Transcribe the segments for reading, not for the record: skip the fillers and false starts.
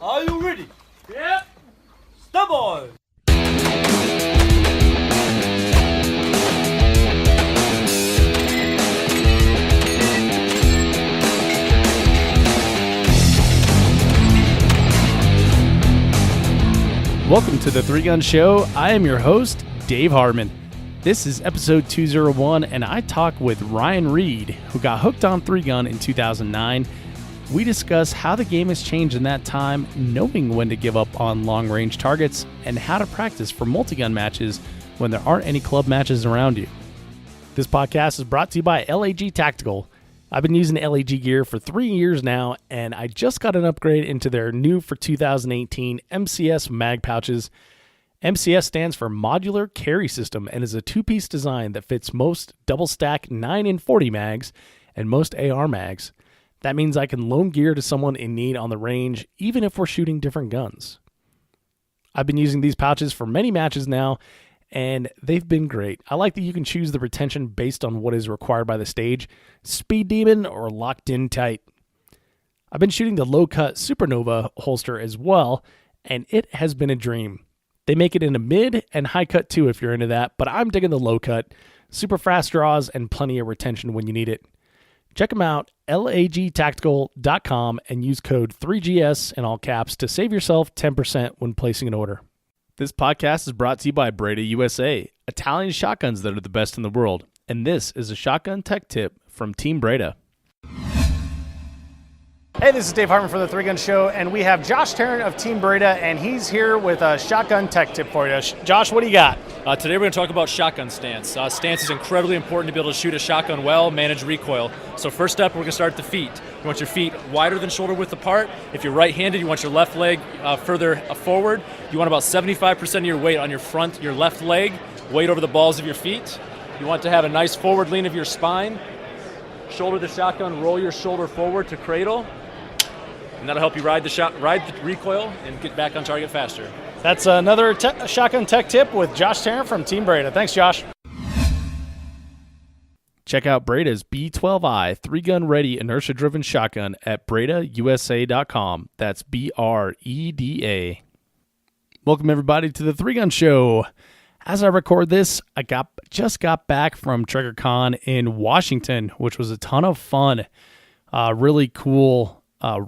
Are you ready? Yep. Stop boy! Welcome to the Three Gun Show. I am your host, Dave Hartman. This is episode 201, and I talk with Ryan Reed, who got hooked on Three Gun in 2009. We discuss how the game has changed in that time, knowing when to give up on long-range targets, and how to practice for multi-gun matches when there aren't any club matches around you. This podcast is brought to you by LAG Tactical. I've been using LAG gear for 3 years now, and I just got an upgrade into their new for 2018 MCS mag pouches. MCS stands for Modular Carry System and is a two-piece design that fits most double-stack 9 and 40 mags and most AR mags. That means I can loan gear to someone in need on the range, even if we're shooting different guns. I've been using these pouches for many matches now, and they've been great. I like that you can choose the retention based on what is required by the stage, Speed Demon or locked in tight. I've been shooting the low-cut Supernova holster as well, and it has been a dream. They make it in a mid and high cut too if you're into that, but I'm digging the low cut, super fast draws, and plenty of retention when you need it. Check them out, lagtactical.com, and use code 3GS in all caps to save yourself 10% when placing an order. This podcast is brought to you by Breda USA, Italian shotguns that are the best in the world. And this is a shotgun tech tip from Team Breda. Hey, this is Dave Hartman from the Three Gun Show, and we have Josh Tarrant of Team Breda, and he's here with a shotgun tech tip for you. Josh, what do you got? Today we're going to talk about shotgun stance. Stance is incredibly important to be able to shoot a shotgun well, manage recoil. So first up, we're going to start at the feet. You want your feet wider than shoulder width apart. If you're right-handed, you want your left leg further forward. You want about 75% of your weight on your left leg, weight over the balls of your feet. You want to have a nice forward lean of your spine. Shoulder the shotgun, roll your shoulder forward to cradle. And that'll help you ride the recoil and get back on target faster. That's another shotgun tech tip with Josh Tarrant from Team Breda. Thanks, Josh. Check out Breda's B12i 3-gun ready inertia-driven shotgun at bredausa.com. That's BREDA. Welcome, everybody, to the Three Gun Show. As I record this, I just got back from TriggerCon in Washington, which was a ton of fun. Really cool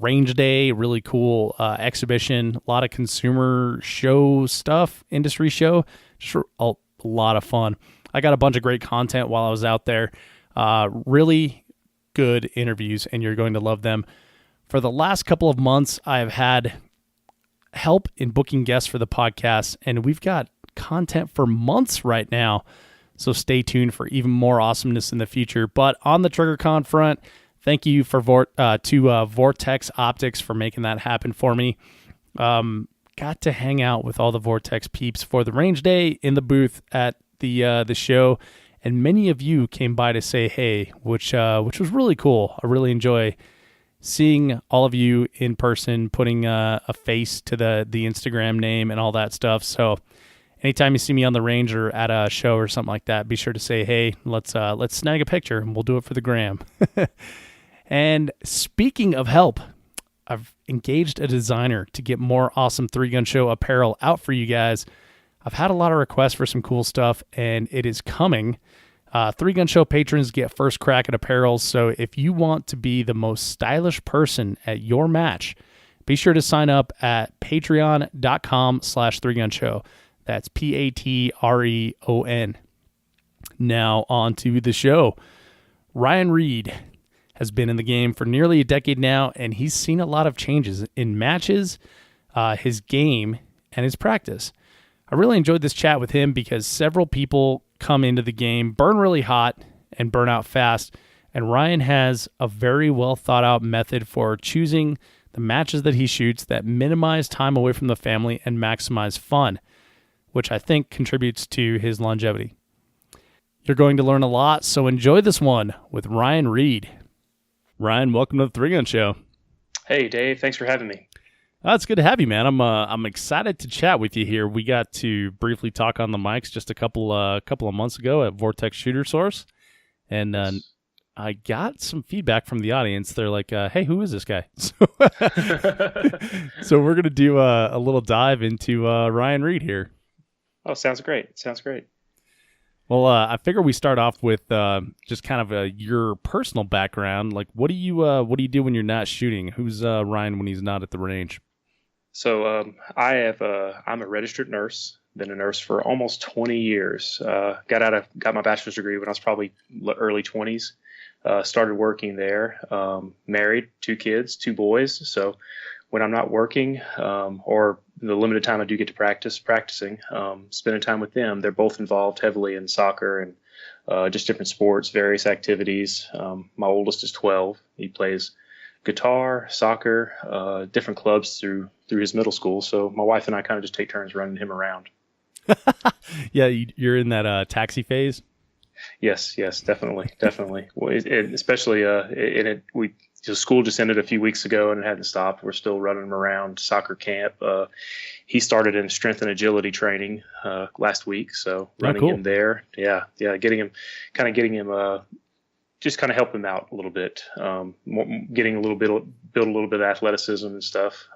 range day, really cool exhibition, a lot of consumer show stuff, industry show, just a lot of fun. I got a bunch of great content while I was out there, really good interviews, and you're going to love them. For the last couple of months, I've had help in booking guests for the podcast, and we've got content for months right now, so stay tuned for even more awesomeness in the future. But on the TriggerCon front, thank you for Vortex Optics for making that happen for me. Got to hang out with all the Vortex peeps for the range day in the booth at the show, and many of you came by to say hey, which was really cool. I really enjoy seeing all of you in person, putting a face to the Instagram name and all that stuff. So anytime you see me on the range or at a show or something like that, be sure to say hey. Let's snag a picture and we'll do it for the gram. And speaking of help, I've engaged a designer to get more awesome Three Gun Show apparel out for you guys. I've had a lot of requests for some cool stuff, and it is coming. Three Gun Show patrons get first crack at apparel, so if you want to be the most stylish person at your match, be sure to sign up at patreon.com/3gunshow. That's Patreon. Now on to the show. Ryan Reed has been in the game for nearly a decade now, and he's seen a lot of changes in matches, his game, and his practice. I really enjoyed this chat with him because several people come into the game, burn really hot, and burn out fast, and Ryan has a very well thought out method for choosing the matches that he shoots that minimize time away from the family and maximize fun, which I think contributes to his longevity. You're going to learn a lot, so enjoy this one with Ryan Reed. Ryan, welcome to the Three Gun Show. Hey, Dave. Thanks for having me. It's good to have you, man. I'm excited to chat with you here. We got to briefly talk on the mics just a couple of months ago at Vortex Shooter Source, and I got some feedback from the audience. They're like, "Hey, who is this guy?" So we're gonna do a little dive into Ryan Reed here. Oh, sounds great. Sounds great. Well, I figure we start off with just kind of your personal background. Like, what do you do when you're not shooting? Who's Ryan when he's not at the range? So I'm a registered nurse. Been a nurse for almost 20 years. Got my bachelor's degree when I was probably early 20s. Started working there. Married, 2 kids, 2 boys. So when I'm not working, or the limited time I do get to practicing, spending time with them, they're both involved heavily in soccer and just different sports, various activities. My oldest is 12. He plays guitar, soccer, different clubs through his middle school. So my wife and I kind of just take turns running him around. Yeah, you're in that taxi phase. Yes, definitely. Well, especially school just ended a few weeks ago and it hadn't stopped. We're still running him around soccer camp. He started in strength and agility training last week, so running him there. Yeah, getting him, just kind of help him out a little bit, build a little bit of athleticism and stuff,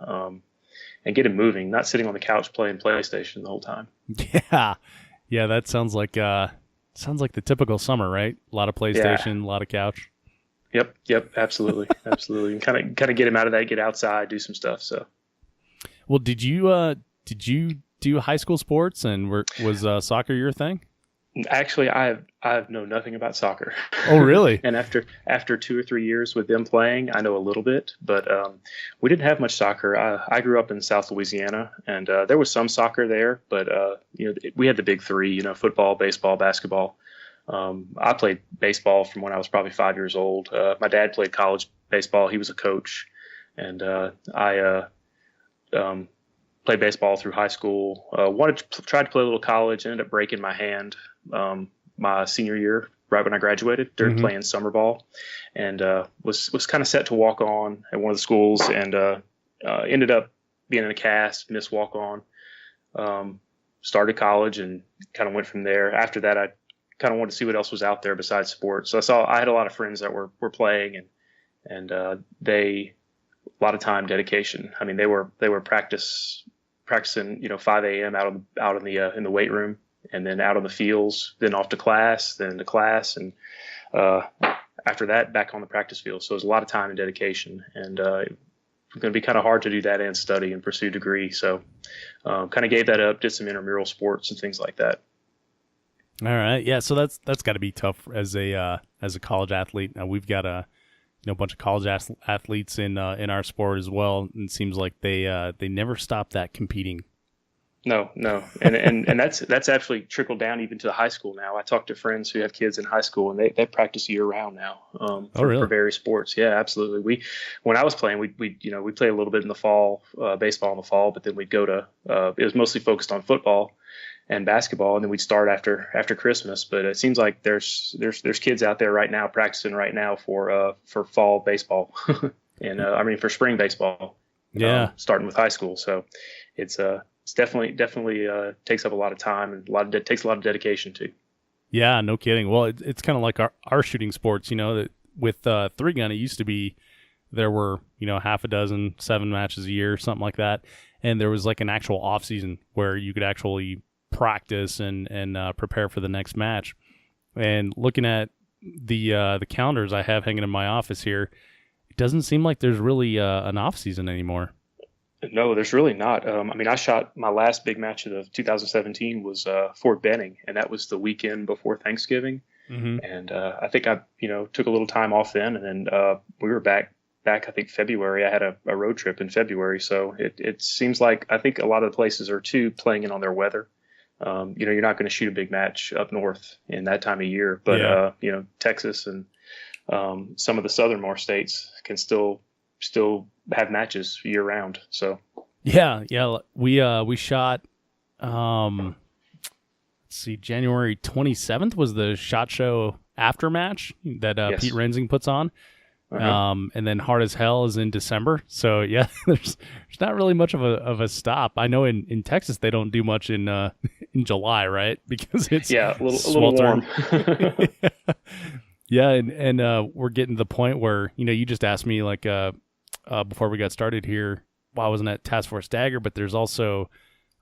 and get him moving, not sitting on the couch playing PlayStation the whole time. Yeah, that sounds like the typical summer, right? A lot of PlayStation, a lot of couch. Yep, absolutely. And kind of get him out of that, get outside, do some stuff. So, well, did you do high school sports, and was soccer your thing? Actually, I know nothing about soccer. Oh, really? And after 2 or 3 years with them playing, I know a little bit, but we didn't have much soccer. I grew up in South Louisiana, and there was some soccer there, but we had the big 3, football, baseball, basketball. I played baseball from when I was probably 5 years old. My dad played college baseball. He was a coach, and I played baseball through high school. Tried to play a little college, ended up breaking my hand my senior year, right when I graduated, during playing summer ball, and was kind of set to walk on at one of the schools, and ended up being in a cast, missed walk on. Started college and kind of went from there. After that, I kind of wanted to see what else was out there besides sports. So I had a lot of friends that were playing, and they a lot of time, dedication. I mean, they were practicing 5 a.m. out in the weight room, and then out on the fields, then off to class, then to class, and after that back on the practice field. So it was a lot of time and dedication, and it's going to be kind of hard to do that and study and pursue a degree. So kind of gave that up, did some intramural sports and things like that. All right, yeah. So that's got to be tough as a college athlete. Now we've got a bunch of college athletes in our sport as well, and it seems like they never stop that competing. No, and that's actually trickled down even to the high school now. I talk to friends who have kids in high school, and they practice year round now for various sports. Yeah, absolutely. When I was playing, we play a little bit in the fall, baseball in the fall, but then we'd go to it was mostly focused on football and basketball, and then we'd start after Christmas. But it seems like there's kids out there right now practicing right now for fall baseball, and for spring baseball. Yeah, starting with high school. So it's definitely takes up a lot of time and takes a lot of dedication too. Yeah, no kidding. Well, it's kind of like our shooting sports. That with 3-gun, it used to be there were half a dozen, 7 matches a year, something like that, and there was like an actual off season where you could actually practice and prepare for the next match. And looking at the calendars I have hanging in my office here, it doesn't seem like there's really an off season anymore. No, there's really not. I shot my last big match of 2017 was Fort Benning, and that was the weekend before Thanksgiving. Mm-hmm. And I think I took a little time off then, and then we were back I think February. I had a road trip in February, so it seems like I think a lot of the places are too playing in on their weather. You're not going to shoot a big match up north in that time of year, but Texas and some of the southernmost states can still have matches year round. So yeah, we shot. Let's see, January 27th was the SHOT Show after match that yes. Pete Rensing puts on. Uh-huh. And then Hard as Hell is in December. So yeah, there's not really much of a stop. I know in Texas they don't do much in July, right? Because it's a little warm. Yeah, and we're getting to the point where, you just asked me like before we got started here, why I wasn't at Task Force Dagger, but there's also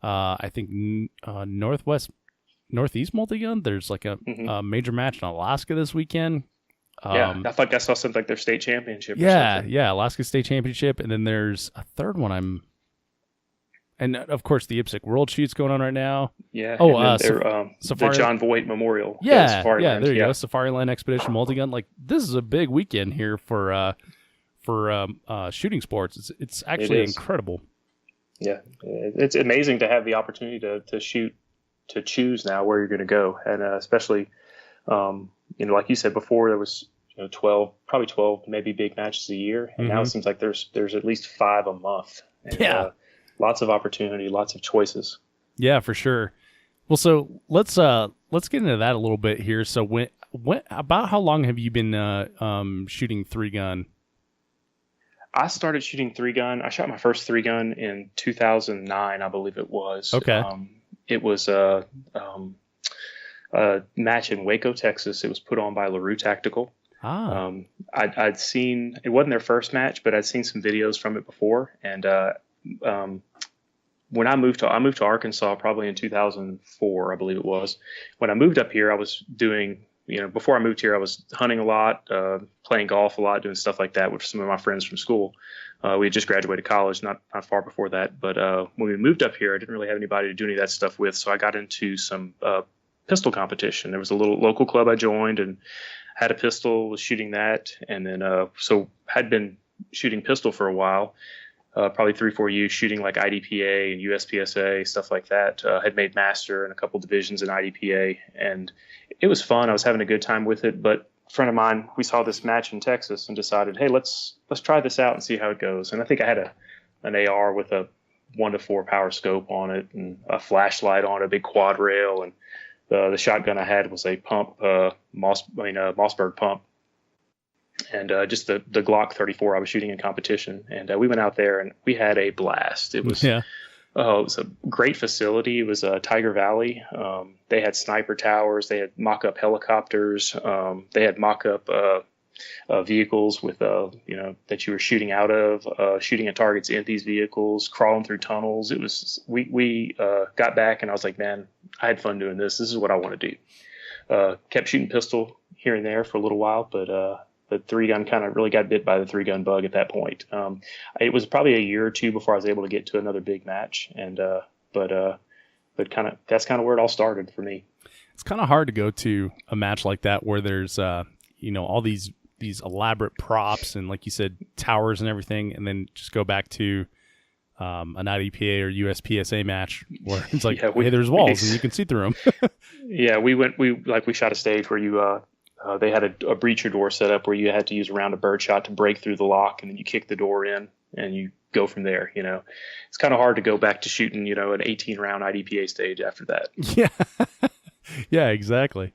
I think Northeast Multigun. There's like a major match in Alaska this weekend. Yeah, I thought I saw something like their state championship. Yeah, or something. yeah, Alaska State Championship, and then there's a third one. And of course the IPSC World Shoot's going on right now. Yeah. Oh, the John Voight Memorial. Yeah, Safari Land. there you go. Safari Land Expedition Multigun. Like, this is a big weekend here for shooting sports. It's actually incredible. Yeah, it's amazing to have the opportunity to shoot, to choose now where you're going to go, and especially, like you said before, there was 12 maybe big matches a year, and now it seems like there's at least 5 a month. And, lots of opportunity, lots of choices. Yeah, for sure. Well, so let's get into that a little bit here. So when about how long have you been shooting 3-gun? I started shooting 3-gun. I shot my first 3-gun in 2009, I believe it was. Okay. It was a match in Waco, Texas. It was put on by LaRue Tactical. I'd seen, it wasn't their first match, but I'd seen some videos from it before. And when I moved to Arkansas, probably in 2004, I believe it was. When I moved up here, I was doing, before I moved here, I was hunting a lot, playing golf a lot, doing stuff like that with some of my friends from school. We had just graduated college, not far before that. But when we moved up here, I didn't really have anybody to do any of that stuff with. So I got into some pistol competition. There was a little local club I joined and had a pistol, was shooting that. And then so had been shooting pistol for a while. Probably 3-4 years shooting like IDPA and USPSA, stuff like that. Had made master in a couple divisions in IDPA, and it was fun. I was having a good time with it. But a friend of mine, we saw this match in Texas and decided, hey, let's try this out and see how it goes. And I think I had an AR with a 1-4 power scope on it and a flashlight on it, a big quad rail, and the shotgun I had was a pump, Mossberg pump. And just the Glock 34 I was shooting in competition. And we went out there and we had a blast. It was it was a great facility. It was Tiger Valley. They had sniper towers. They had mock-up helicopters. They had mock-up vehicles with that you were shooting out of, shooting at targets in these vehicles, crawling through tunnels. It was we got back and I was like, man, I had fun doing this. This is what I want to do. Kept shooting pistol here and there for a little while, but the 3-gun kind of really got bit by the 3-gun bug at that point. It was probably a year or two before I was able to get to another big match, and but that's kind of where it all started for me. It's kind of hard to go to a match like that where there's all these elaborate props and, like you said, towers and everything, and then just go back to an IDPA or USPSA match where it's like, hey, there's walls and you can see through them. Yeah, we shot a stage where they had a breacher door set up where you had to use a round of birdshot to break through the lock, and then you kick the door in and you go from there. It's kind of hard to go back to shooting, an 18-round IDPA stage after that. Yeah. Yeah, exactly.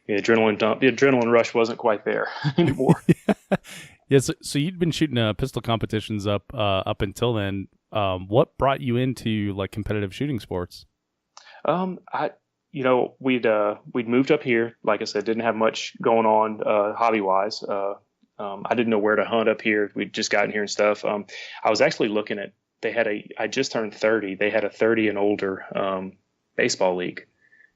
The adrenaline rush wasn't quite there anymore. Yeah. So you'd been shooting pistol competitions up until then. What brought you into like competitive shooting sports? We'd moved up here. Like I said, didn't have much going on hobby wise. I didn't know where to hunt up here. We'd just gotten here and stuff. I was actually looking at, I just turned 30. They had a 30 and older baseball league.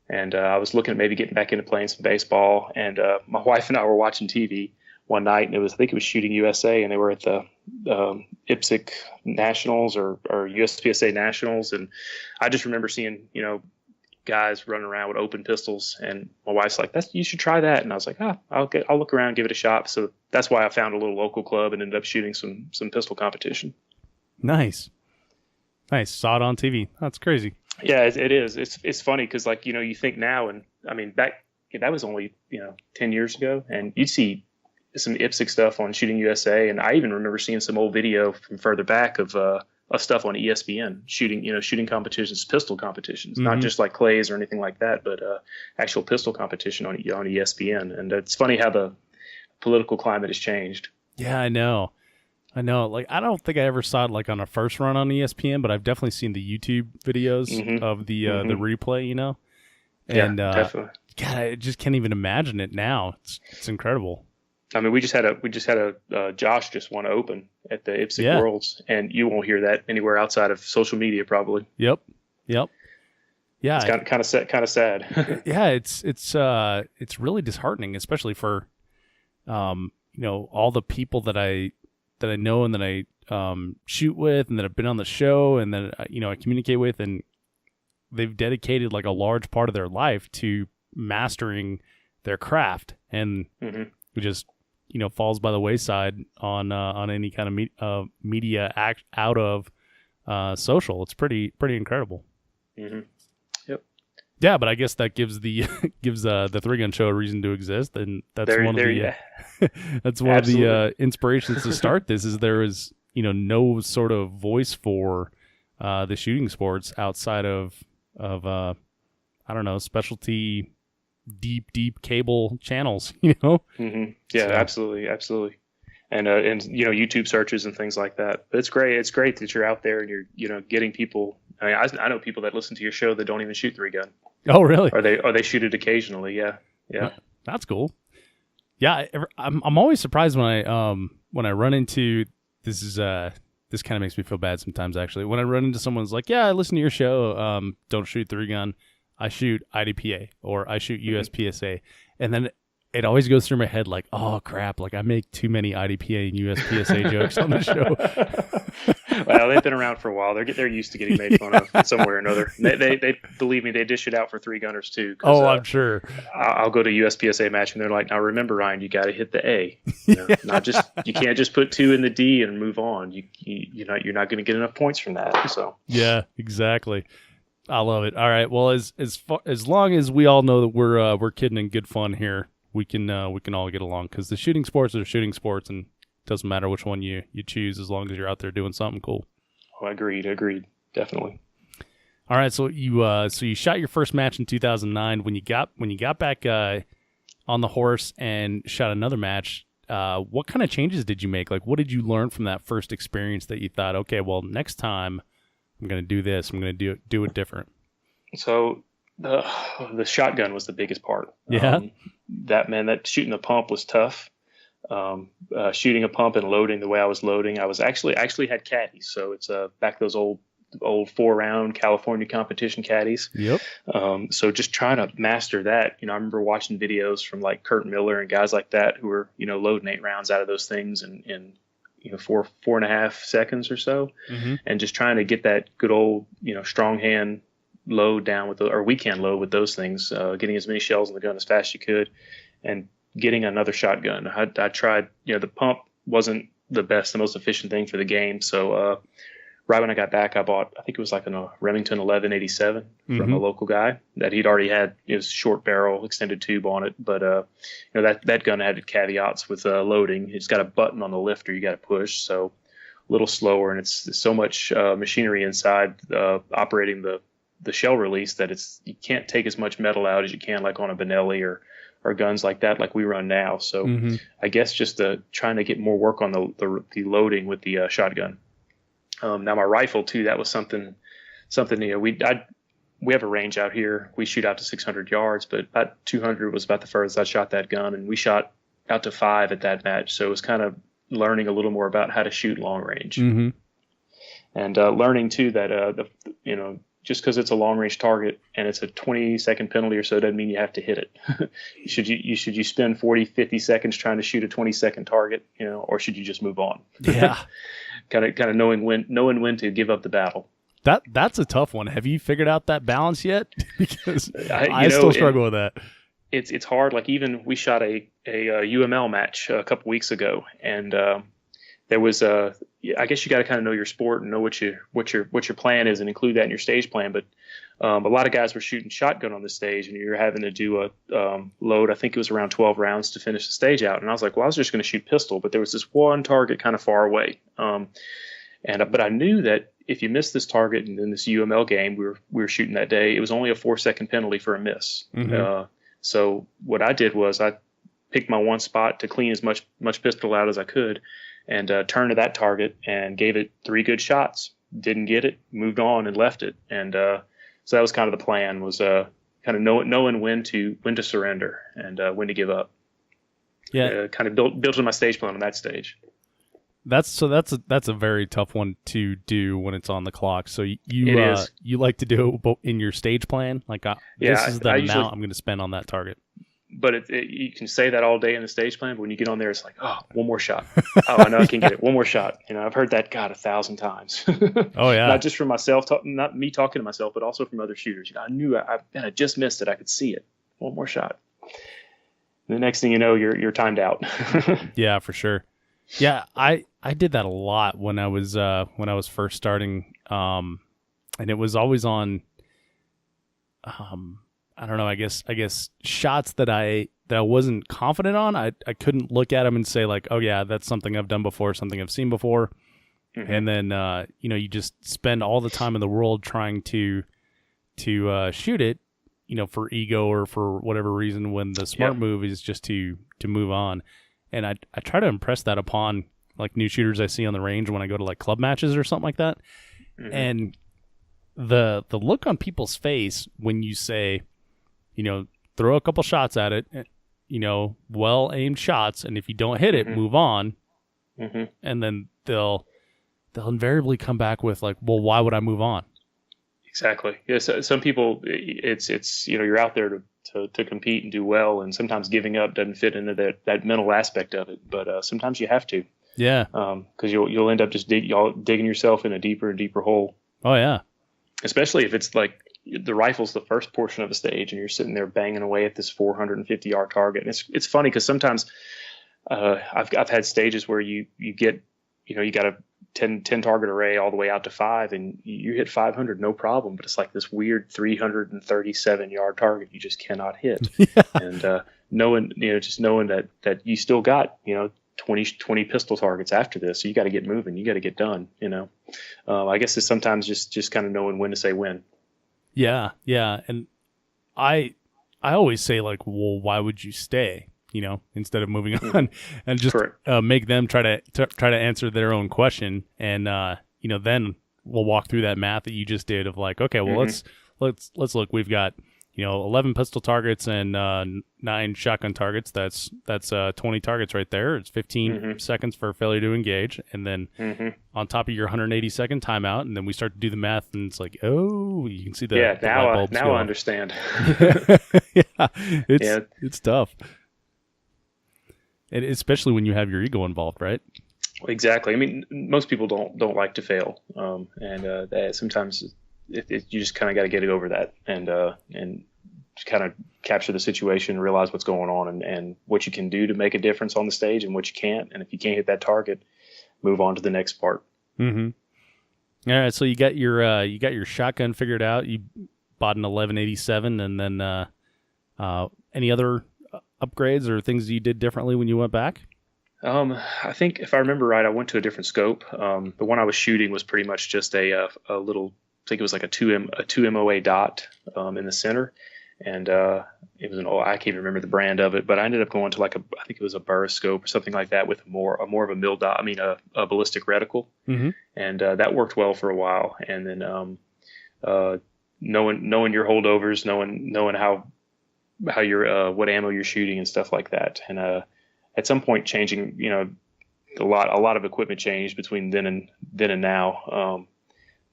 And I was looking at maybe getting back into playing some baseball. And my wife and I were watching TV one night, and I think it was Shooting USA, and they were at the IPSC Nationals or USPSA Nationals. And I just remember seeing, guys running around with open pistols, and my wife's like, you should try that. And I was like, I'll look around, give it a shot. So that's why I found a little local club and ended up shooting some pistol competition. Nice. Saw it on TV. That's crazy. Yeah, it is. It's funny because you think now, and I mean, back, that was only, 10 years ago, and you'd see some IPSC stuff on Shooting USA. And I even remember seeing some old video from further back of stuff on ESPN shooting competitions, pistol competitions, not just like clays or anything like that, but actual pistol competition on ESPN. And it's funny how the political climate has changed. Yeah, I know. Like, I don't think I ever saw it like on a first run on ESPN, but I've definitely seen the YouTube videos of the replay, And definitely. God, I just can't even imagine it now. It's incredible. I mean, we just had a Josh just won open at the IPSC Worlds, and you won't hear that anywhere outside of social media, probably. Yep. Yeah, it's kind of sad. Yeah, it's really disheartening, especially for all the people that I know and that I shoot with and that have been on the show and that I communicate with, and they've dedicated like a large part of their life to mastering their craft, and it just falls by the wayside on any kind of media out of social. It's pretty incredible. Yep. Yeah, but I guess that gives the Three Gun Show a reason to exist, and that's one of the inspirations to start this. Is there is no sort of voice for the shooting sports outside of I don't know, specialty deep cable channels, Mm-hmm. Yeah, so. Absolutely. And YouTube searches and things like that. But it's great that you're out there and you're getting people. I mean, I know people that listen to your show that don't even shoot 3-gun. Oh, really? Or they shoot it occasionally. Yeah. That's cool. Yeah, I'm always surprised when I run into this kind of makes me feel bad sometimes, actually. When I run into someone's like, yeah, I listen to your show, don't shoot 3-gun, I shoot IDPA or I shoot USPSA. And then it always goes through my head like, oh, crap, like I make too many IDPA and USPSA jokes on the show. Well, they've been around for a while. They're used to getting made fun of somewhere or another. They believe me, they dish it out for 3-gunners too. Oh, I'm sure. I'll go to a USPSA match and they're like, now remember, Ryan, you got to hit the A. You can't just put 2 in the D and move on. You're not going to get enough points from that. So yeah, exactly. I love it. All right. Well, as long as we all know that we're kidding and good fun here, we can all get along, because the shooting sports are shooting sports, and it doesn't matter which one you choose as long as you're out there doing something cool. Oh, agreed, definitely. All right, so you shot your first match in 2009. When you got back on the horse and shot another match, what kind of changes did you make? Like, what did you learn from that first experience that you thought, okay, well, next time I'm going to do this. I'm going to do it different. So the shotgun was the biggest part. Yeah. That shooting the pump was tough. Shooting a pump and loading the way I was loading, I was actually had caddies. So it's back those old 4-round California competition caddies. Yep. So just trying to master that. I remember watching videos from like Kurt Miller and guys like that who were loading 8 rounds out of those things in 4.5 seconds or so, and just trying to get that good old strong hand load down or weak hand load with those things, getting as many shells in the gun as fast as you could, and getting another shotgun. I tried, the pump wasn't the most efficient thing for the game. So right when I got back, I bought, I think it was like a Remington 1187 from a local guy that he'd already had his short barrel extended tube on it. But that gun had caveats with loading. It's got a button on the lifter you got to push, so a little slower, and it's so much machinery inside operating the shell release that you can't take as much metal out as you can like on a Benelli or guns like that like we run now. So I guess just trying to get more work on the loading with the shotgun. Now my rifle too, that was something we have a range out here. We shoot out to 600 yards, but about 200 was about the furthest I shot that gun, and we shot out to 5 at that match. So it was kind of learning a little more about how to shoot long range, and learning too that just because it's a long range target and it's a 20-second penalty or so doesn't mean you have to hit it. Should you spend 40-50 seconds trying to shoot a 20-second target, or should you just move on? Yeah. kind of knowing when to give up the battle. That's a tough one. Have you figured out that balance yet? Because I still struggle with that. It's hard. Like, even we shot a UML match a couple weeks ago, and there was I guess you got to kind of know your sport and know what your plan is and include that in your stage plan. But a lot of guys were shooting shotgun on the stage, and you're having to do a load. I think it was around 12 rounds to finish the stage out. And I was like, well, I was just going to shoot pistol, but there was this one target kind of far away. But I knew that if you missed this target in this UML game we were shooting that day, it was only a 4-second penalty for a miss. So what I did was I picked my one spot to clean as much pistol out as I could, and turned to that target and gave it 3 good shots. Didn't get it, moved on and left it. And so that was kind of the plan, was kind of knowing when to surrender and when to give up. Yeah, kind of built in my stage plan on that stage. That's a very tough one to do when it's on the clock. So you like to do it in your stage plan, like this is the amount I'm going to spend on that target. But you can say that all day in the stage plan, but when you get on there, it's like, oh, one more shot. Oh, I know I can get it. One more shot. I've heard that, God, 1,000 times. Oh, yeah. Not just from myself, not me talking to myself, but also from other shooters. I knew I just missed it. I could see it. One more shot. And the next thing you know, you're timed out. Yeah, for sure. Yeah, I did that a lot when I was first starting, and it was always on. I don't know. I guess shots that I wasn't confident on. I couldn't look at them and say like, oh yeah, that's something I've done before, something I've seen before. Mm-hmm. And then you just spend all the time in the world trying to shoot it, for ego or for whatever reason. When the smart move is just to move on. And I try to impress that upon like new shooters I see on the range when I go to like club matches or something like that. Mm-hmm. And the look on people's face when you say, throw a couple shots at it, well aimed shots, and if you don't hit it, mm-hmm. move on. Mm-hmm. And then they'll invariably come back with like, well, why would I move on? Exactly. Yes. Some people, it's you're out there to compete and do well, and sometimes giving up doesn't fit into that mental aspect of it. But sometimes you have to. Yeah. Because you'll end up just digging yourself in a deeper and deeper hole. Oh yeah. Especially if it's like the rifle's the first portion of a stage, and you're sitting there banging away at this 450 yard target. And it's funny because sometimes I've had stages where you get you got a 10 target array all the way out to 5, and you hit 500 no problem, but it's like this weird 337 yard target you just cannot hit. Yeah. And knowing that you still got 20 pistol targets after this, so you got to get moving, you got to get done. I guess it's sometimes just kind of knowing when to say when. Yeah, and I always say like, well, why would you stay? Instead of moving on, and just make them try to answer their own question, and then we'll walk through that math that you just did of like, okay, well, mm-hmm. let's look. We've got 11 pistol targets and 9 shotgun targets. That's 20 targets right there. It's 15 mm-hmm. seconds for failure to engage, and then mm-hmm. on top of your 180 second timeout, and then we start to do the math, and it's like, oh, you can see the light bulbs I understand. It's tough. And especially when you have your ego involved, right? Exactly. I mean, most people don't like to fail, and that sometimes you just kind of got to get it over that, and just kind of capture the situation, realize what's going on, and what you can do to make a difference on the stage, and what you can't. And if you can't hit that target, move on to the next part. Mm-hmm. All right. So you got your shotgun figured out. You bought an 1187, and then any other upgrades or things you did differently when you went back? I think if I remember right, I went to a different scope. The one I was shooting was pretty much just a little, I think it was like a 2 MOA dot in the center, and it was I can't remember the brand of it, but I ended up going to like I think it was a Burris scope or something like that with more of a mil dot. I mean a ballistic reticle, mm-hmm. and that worked well for a while. And then knowing your holdovers, knowing how you're what ammo you're shooting and stuff like that, and at some point changing, a lot of equipment changed between then and now,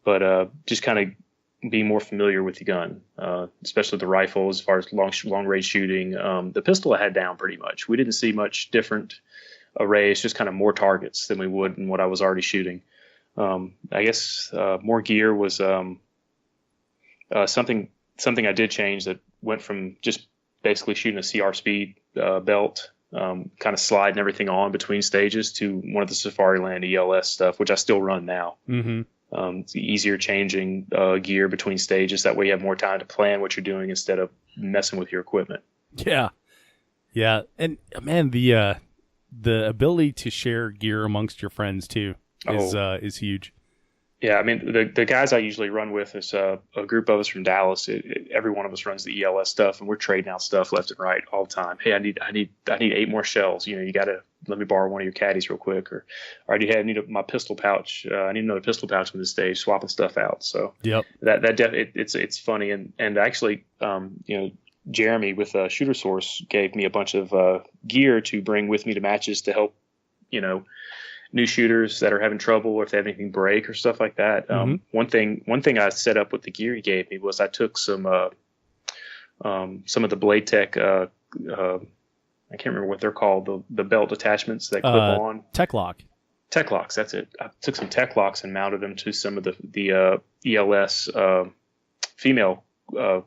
but just kind of be more familiar with the gun, especially the rifle as far as long range shooting. The pistol I had down pretty much. We didn't see much different arrays, just kind of more targets than we would in what I was already shooting. I guess more gear was something I did change that went from just basically shooting a CR speed belt, kind of sliding everything on between stages, to one of the Safariland ELS stuff, which I still run now. Mm-hmm. It's easier changing gear between stages. That way you have more time to plan what you're doing instead of messing with your equipment. Yeah. And man, the ability to share gear amongst your friends too is huge. Yeah, I mean, the guys I usually run with is a group of us from Dallas. Every one of us runs the ELS stuff, and we're trading out stuff left and right all the time. Hey, I need 8 more shells. You got to let me borrow one of your caddies real quick, or I need my pistol pouch. I need another pistol pouch on this stage, swapping stuff out. So Yep. It's funny, and actually, Jeremy with Shooter Source gave me a bunch of gear to bring with me to matches to help, new shooters that are having trouble, or if they have anything break or stuff like that. One thing I set up with the gear he gave me was I took some of the Blade Tech. I can't remember what they're called. The belt attachments that clip on. Tech Lock. Tech locks. That's it. I took some Tech locks and mounted them to some of the ELS female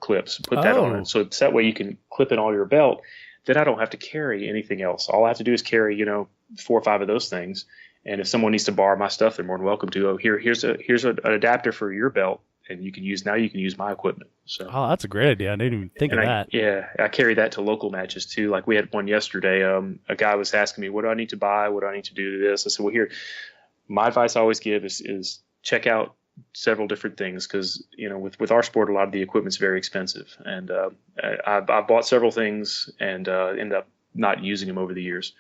clips. Put that on it, so that way you can clip it on your belt. Then I don't have to carry anything else. All I have to do is carry 4 or 5 of those things. And if someone needs to borrow my stuff, they're more than welcome to. Here's an adapter for your belt, and you can use my equipment. So that's a great idea. I didn't even think of that. I carry that to local matches too. Like we had one yesterday. A guy was asking me, "What do I need to buy? What do I need to do to this?" I said, "Well, here, my advice I always give is check out several different things, because with our sport, a lot of the equipment's very expensive, and I've bought several things and end up not using them over the years.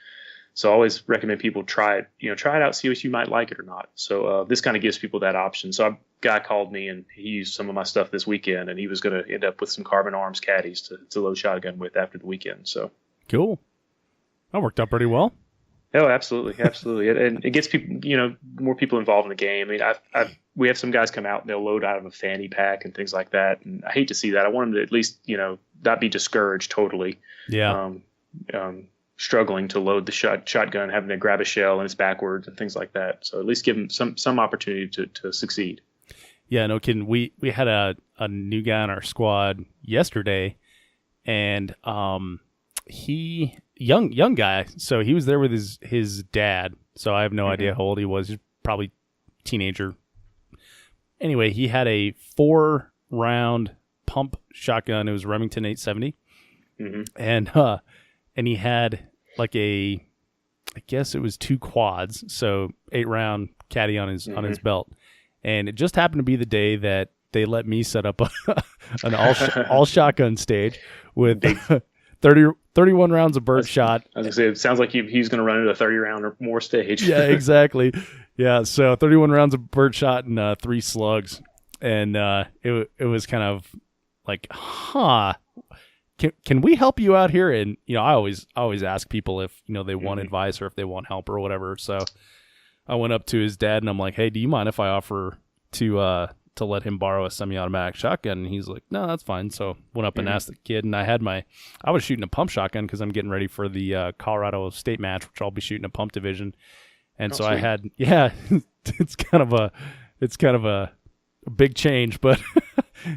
So I always recommend people try it out, see if you might like it or not. So this kind of gives people that option. So a guy called me and he used some of my stuff this weekend, and he was going to end up with some carbon arms caddies to load shotgun with after the weekend. So cool. That worked out pretty well. Oh, absolutely. And it gets people, more people involved in the game. I mean, we have some guys come out and they'll load out of a fanny pack and things like that. And I hate to see that. I want them to at least, not be discouraged totally. Yeah. Struggling to load the shotgun, having to grab a shell and it's backwards and things like that. So at least give them some opportunity to succeed. Yeah, no kidding. We had a new guy on our squad yesterday, and he young guy. So he was there with his dad. So I have no idea how old he was. He's probably teenager. Anyway, he had a 4-round pump shotgun. It was Remington 870, and he had I guess it was 2 quads, so 8-round caddy on his belt. And it just happened to be the day that they let me set up an all shotgun stage with 31 rounds of bird shot. I was gonna say, it sounds like he's going to run into a 30-round or more stage. Yeah, exactly. Yeah, so 31 rounds of bird shot and 3 slugs, and it was kind of like, Can we help you out here? And I always ask people if they want advice or if they want help or whatever. So I went up to his dad and I'm like, "Hey, do you mind if I offer to let him borrow a semi-automatic shotgun?" And he's like, "No, that's fine." So went up and asked the kid, and I was shooting a pump shotgun because I'm getting ready for the Colorado State match, which I'll be shooting a pump division. And so sweet. It's kind of a big change, but.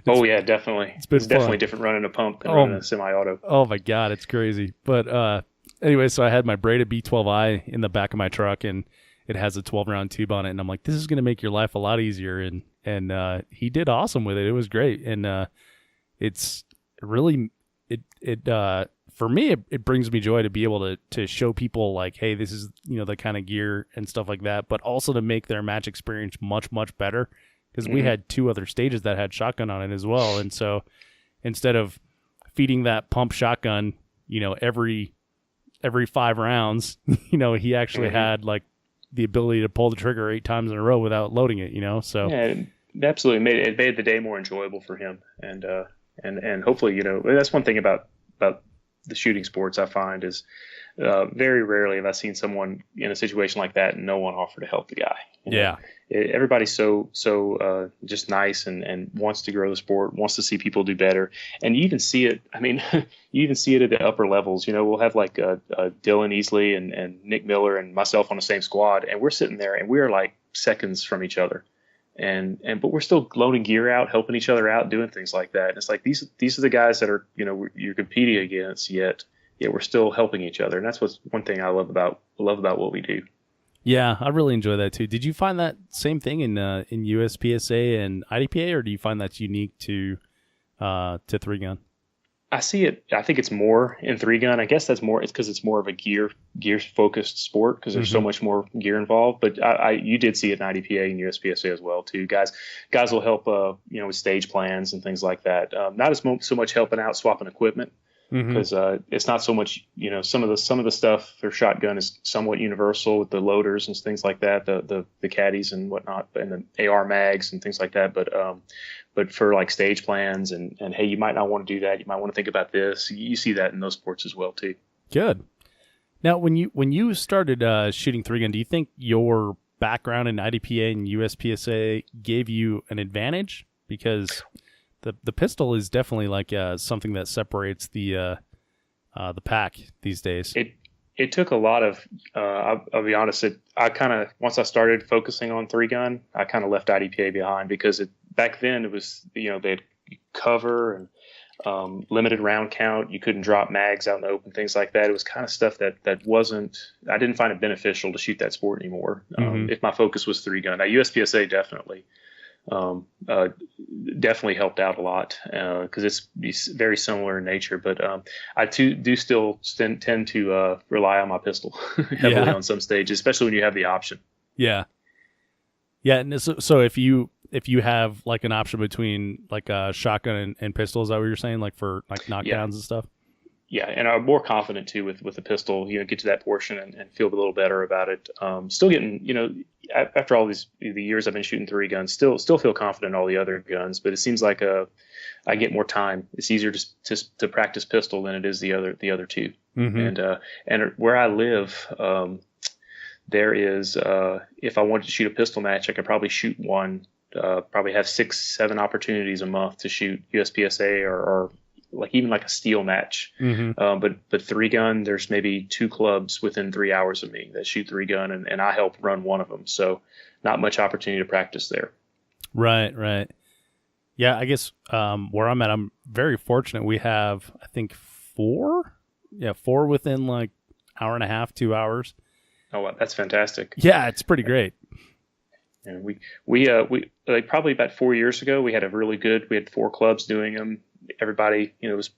Yeah, definitely. It's definitely different running a pump than running a semi-auto. Oh my God, it's crazy. But anyway, so I had my Breda B12i in the back of my truck, and it has a 12-round tube on it, and I'm like, this is going to make your life a lot easier. And he did awesome with it. It was great, and it's really for me it brings me joy to be able to show people like, hey, this is the kind of gear and stuff like that, but also to make their match experience much better. Because we had 2 other stages that had shotgun on it as well. And so instead of feeding that pump shotgun, every 5 rounds, he actually had like the ability to pull the trigger 8 times in a row without loading it, So yeah, it absolutely made the day more enjoyable for him. And hopefully, that's one thing about the shooting sports I find is very rarely have I seen someone in a situation like that and no one offer to help the guy. Everybody's so just nice and wants to grow the sport, wants to see people do better. And you even see it. I mean, you even see it at the upper levels. We'll have like Dylan Easley and Nick Miller and myself on the same squad, and we're sitting there and we're like seconds from each other. But we're still loading gear out, helping each other out, doing things like that. And it's like these are the guys that are you're competing against, yet we're still helping each other. And that's what's one thing I love about what we do. Yeah, I really enjoy that too. Did you find that same thing in USPSA and IDPA, or do you find that's unique to 3-gun? I see it. I think it's more in 3-gun. I guess that's more. It's because it's more of a gear focused sport because there's so much more gear involved. But you did see it in IDPA and USPSA as well too. Guys will help with stage plans and things like that. Not as so much helping out swapping equipment, because it's not so much, some of the stuff for shotgun is somewhat universal with the loaders and things like that, the caddies and whatnot, and the AR mags and things like that. But for like stage plans and hey, you might not want to do that. You might want to think about this. You see that in those sports as well too. Good. Now, when you started shooting 3-gun, do you think your background in IDPA and USPSA gave you an advantage? Because the pistol is definitely like something that separates the pack these days. It took a lot of. I'll be honest. Once I started focusing on 3-gun, I kind of left IDPA behind because back then it was they had cover and limited round count. You couldn't drop mags out in the open, things like that. It was kind of stuff that wasn't. I didn't find it beneficial to shoot that sport anymore. If my focus was 3-gun, now USPSA definitely helped out a lot because it's very similar in nature. But I do still tend to rely on my pistol heavily on some stages, especially when you have the option. Yeah. And so if you have like an option between like a shotgun and pistol, is that what you're saying? Like for like knockdowns and stuff? Yeah, and I'm more confident too with the pistol. Get to that portion and feel a little better about it. Still getting, after all the years I've been shooting 3-guns, still feel confident in all the other guns. But it seems like I get more time. It's easier to practice pistol than it is the other two. And where I live, there is if I wanted to shoot a pistol match, I could probably shoot one. Probably have 6-7 opportunities a month to shoot USPSA or like even like a steel match. But 3-gun, there's maybe 2 clubs within 3 hours of me that shoot 3-gun, and I help run one of them. So not much opportunity to practice there. Right. Yeah, I guess where I'm at, I'm very fortunate. We have, I think, 4 within like hour and a half, 2 hours. Oh, wow, that's fantastic. Yeah, it's pretty great. And we like probably about 4 years ago, we had 4 clubs doing them. Everybody, it was,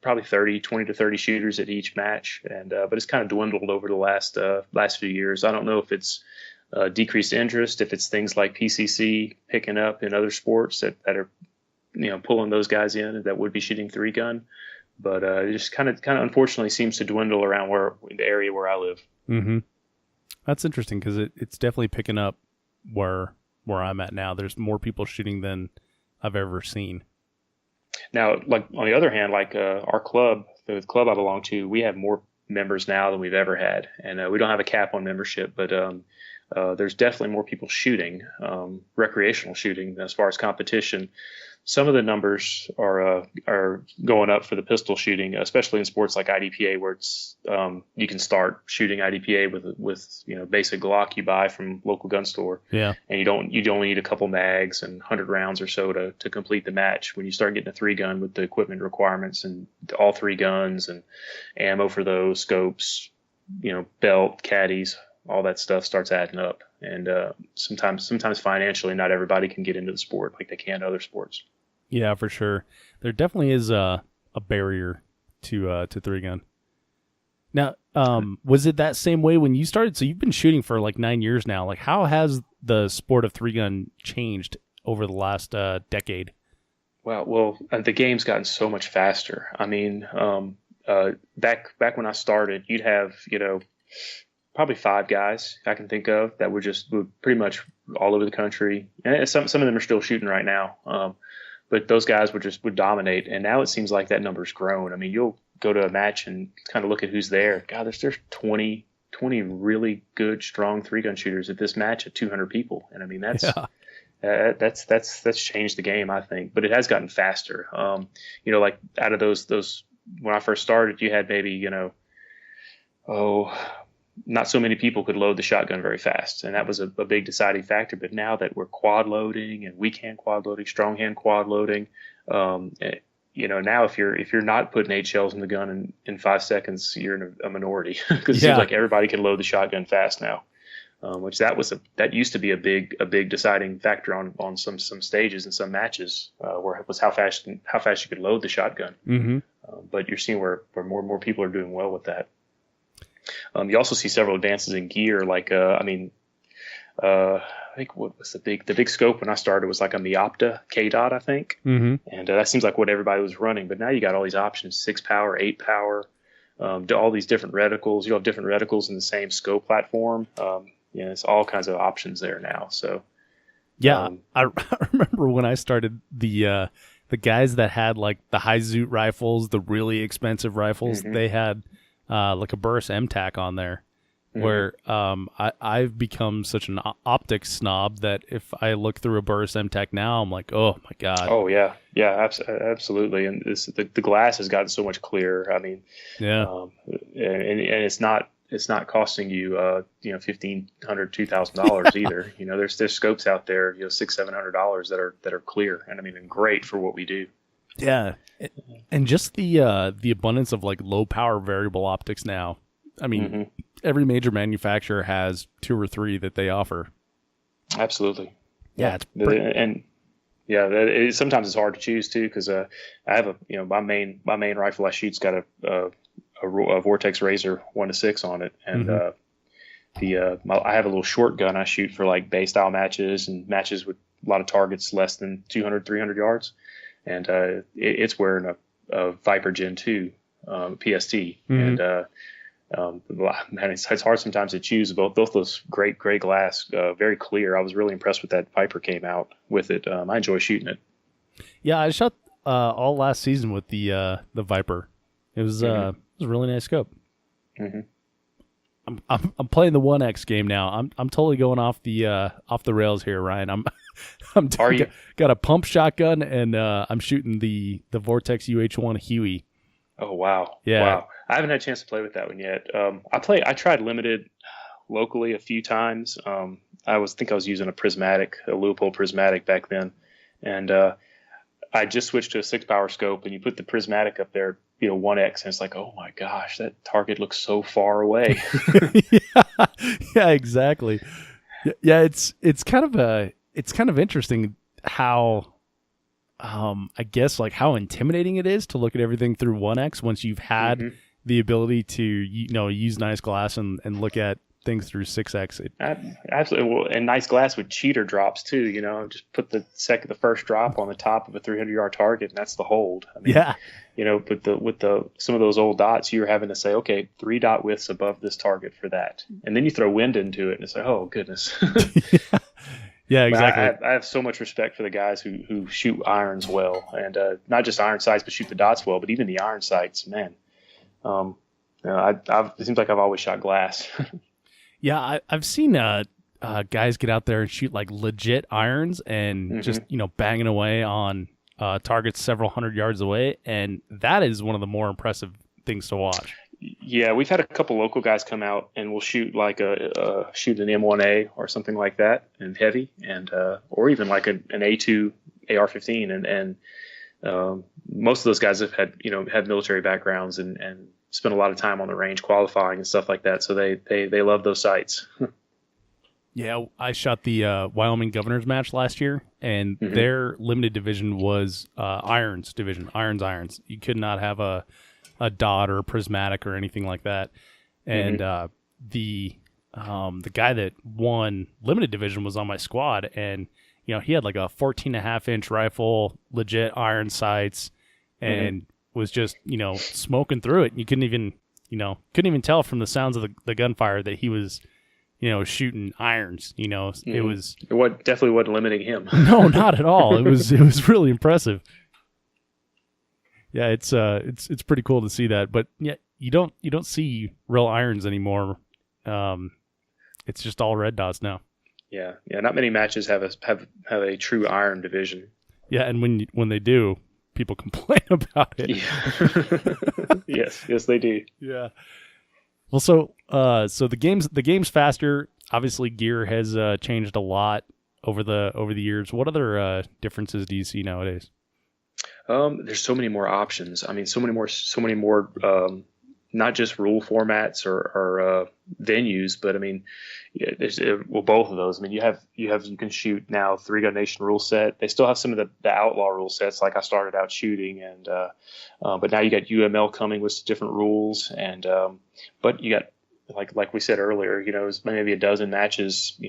probably 20 to 30 shooters at each match. And, but it's kind of dwindled over the last few years. I don't know if it's decreased interest, if it's things like PCC picking up in other sports that are, pulling those guys in that would be shooting 3-gun. But it just kind of unfortunately seems to dwindle around the area where I live. Mm-hmm. That's interesting because it's definitely picking up where I'm at now. There's more people shooting than I've ever seen. Now, like on the other hand, like our club, the club I belong to, we have more members now than we've ever had, and we don't have a cap on membership, but there's definitely more people shooting, recreational shooting as far as competition. Some of the numbers are going up for the pistol shooting, especially in sports like IDPA, where it's you can start shooting IDPA with basic Glock you buy from local gun store. Yeah, and you only need a couple mags and 100 rounds or so to complete the match. When you start getting a 3-gun with the equipment requirements and all 3 guns and ammo for those, scopes, belt, caddies, all that stuff starts adding up. And sometimes financially, not everybody can get into the sport like they can other sports. Yeah, for sure. There definitely is a barrier to 3-gun. Now, was it that same way when you started? So you've been shooting for like 9 years now. Like, how has the sport of 3-gun changed over the last decade? Well, the game's gotten so much faster. I mean, back when I started, you'd have probably 5 guys I can think of that were pretty much all over the country, and some of them are still shooting right now. But those guys would dominate, and now it seems like that number's grown. I mean, you'll go to a match and kind of look at who's there. God, there's 20 really good, strong 3-gun shooters at this match of 200 people, and I mean that's changed the game, I think. But it has gotten faster. Like out of those when I first started, you had maybe not so many people could load the shotgun very fast, and that was a big deciding factor. But now that we're quad loading and weak hand quad loading, strong hand quad loading, now if you're not putting 8 shells in the gun in 5 seconds, you're in a minority because it seems like everybody can load the shotgun fast now. Which that used to be a big deciding factor on some stages and some matches where it was how fast you could load the shotgun. Mm-hmm. But you're seeing where more and more people are doing well with that. You also see several advances in gear, like I think what was the big scope when I started was like a Miopta K dot, I think. Mm-hmm. And that seems like what everybody was running. But now you got all these options: 6 power, 8 power, all these different reticles. You have different reticles in the same scope platform. It's all kinds of options there now. So yeah, I remember when I started the guys that had like the high zoot rifles, the really expensive rifles, they had like a Burris MTAC on there. Where I've become such an optics snob that if I look through a Burris MTAC now, I'm like, oh my god. Oh yeah, absolutely. And the glass has gotten so much clearer. I mean, yeah, and it's not costing you $1,500, $2,000 either. There's scopes out there, $600-$700 that are clear, and I mean, and great for what we do. Yeah, and just the abundance of like low power variable optics now. I mean, every major manufacturer has 2 or 3 that they offer. Absolutely. Yeah, sometimes it's hard to choose too, because I have my main rifle I shoot's got a Vortex Razor 1-6 on it, and I have a little short gun I shoot for like bay style matches and matches with a lot of targets less than 200-300 yards, and it's wearing a Viper Gen 2 PST, and man, it's hard sometimes to choose both those great gray glass, very clear. I was really impressed with that Viper came out with it. I enjoy shooting it. Yeah, I shot all last season with the Viper. It was a really nice scope. I'm playing the 1X game now. I'm totally going off the rails here, Ryan. Are you? Got a pump shotgun and I'm shooting the Vortex UH-1 Huey. Oh wow! Yeah. Wow. I haven't had a chance to play with that one yet. I tried limited locally a few times. I was using a Leupold prismatic back then, and I just switched to a 6 power scope. And you put the prismatic up there, 1X, and it's like, oh my gosh, that target looks so far away. yeah, exactly. Yeah, it's kind of interesting how. I guess like how intimidating it is to look at everything through 1X once you've had the ability to use nice glass and look at things through 6X. Absolutely, well, and nice glass with cheater drops too. Just put the first drop on the top of a 300-yard target, and that's the hold. I mean, yeah. With some of those old dots, you're having to say, okay, 3 dot widths above this target for that, and then you throw wind into it, and it's like, oh goodness. yeah. Yeah, exactly. I have so much respect for the guys who shoot irons well, and not just iron sights, but shoot the dots well. But even the iron sights, man, it seems like I've always shot glass. Yeah, I've seen guys get out there and shoot like legit irons and just banging away on targets several hundred yards away, and that is one of the more impressive things to watch. Yeah, we've had a couple local guys come out and we'll shoot like shoot an M1A or something like that and heavy, and or even like an A2 AR-15, and most of those guys have had military backgrounds and spent a lot of time on the range qualifying and stuff like that, so they love those sights. Yeah, I shot the Wyoming Governor's match last year, and their limited division was irons division, irons. You could not have a dot or a prismatic or anything like that. And the guy that won limited division was on my squad, and he had like a 14.5-inch rifle, legit iron sights, and was just smoking through it. You couldn't even tell from the sounds of the gunfire that he was shooting irons. It definitely wasn't limiting him. No, not at all. It was really impressive. Yeah, it's pretty cool to see that, but yeah, you don't see real irons anymore. It's just all red dots now. Yeah. Not many matches have a true iron division. Yeah, and when they do, people complain about it. Yeah. yes, they do. Yeah. Well, so the game's faster. Obviously, gear has changed a lot over the years. What other differences do you see nowadays? There's so many more options. I mean, so many more, not just rule formats or venues, but I mean, there's both of those. I mean, you can shoot now 3-Gun Nation rule set. They still have some of the outlaw rule sets, like I started out shooting, and but now you got UML coming with different rules, and but you got like we said earlier, it's maybe a dozen matches,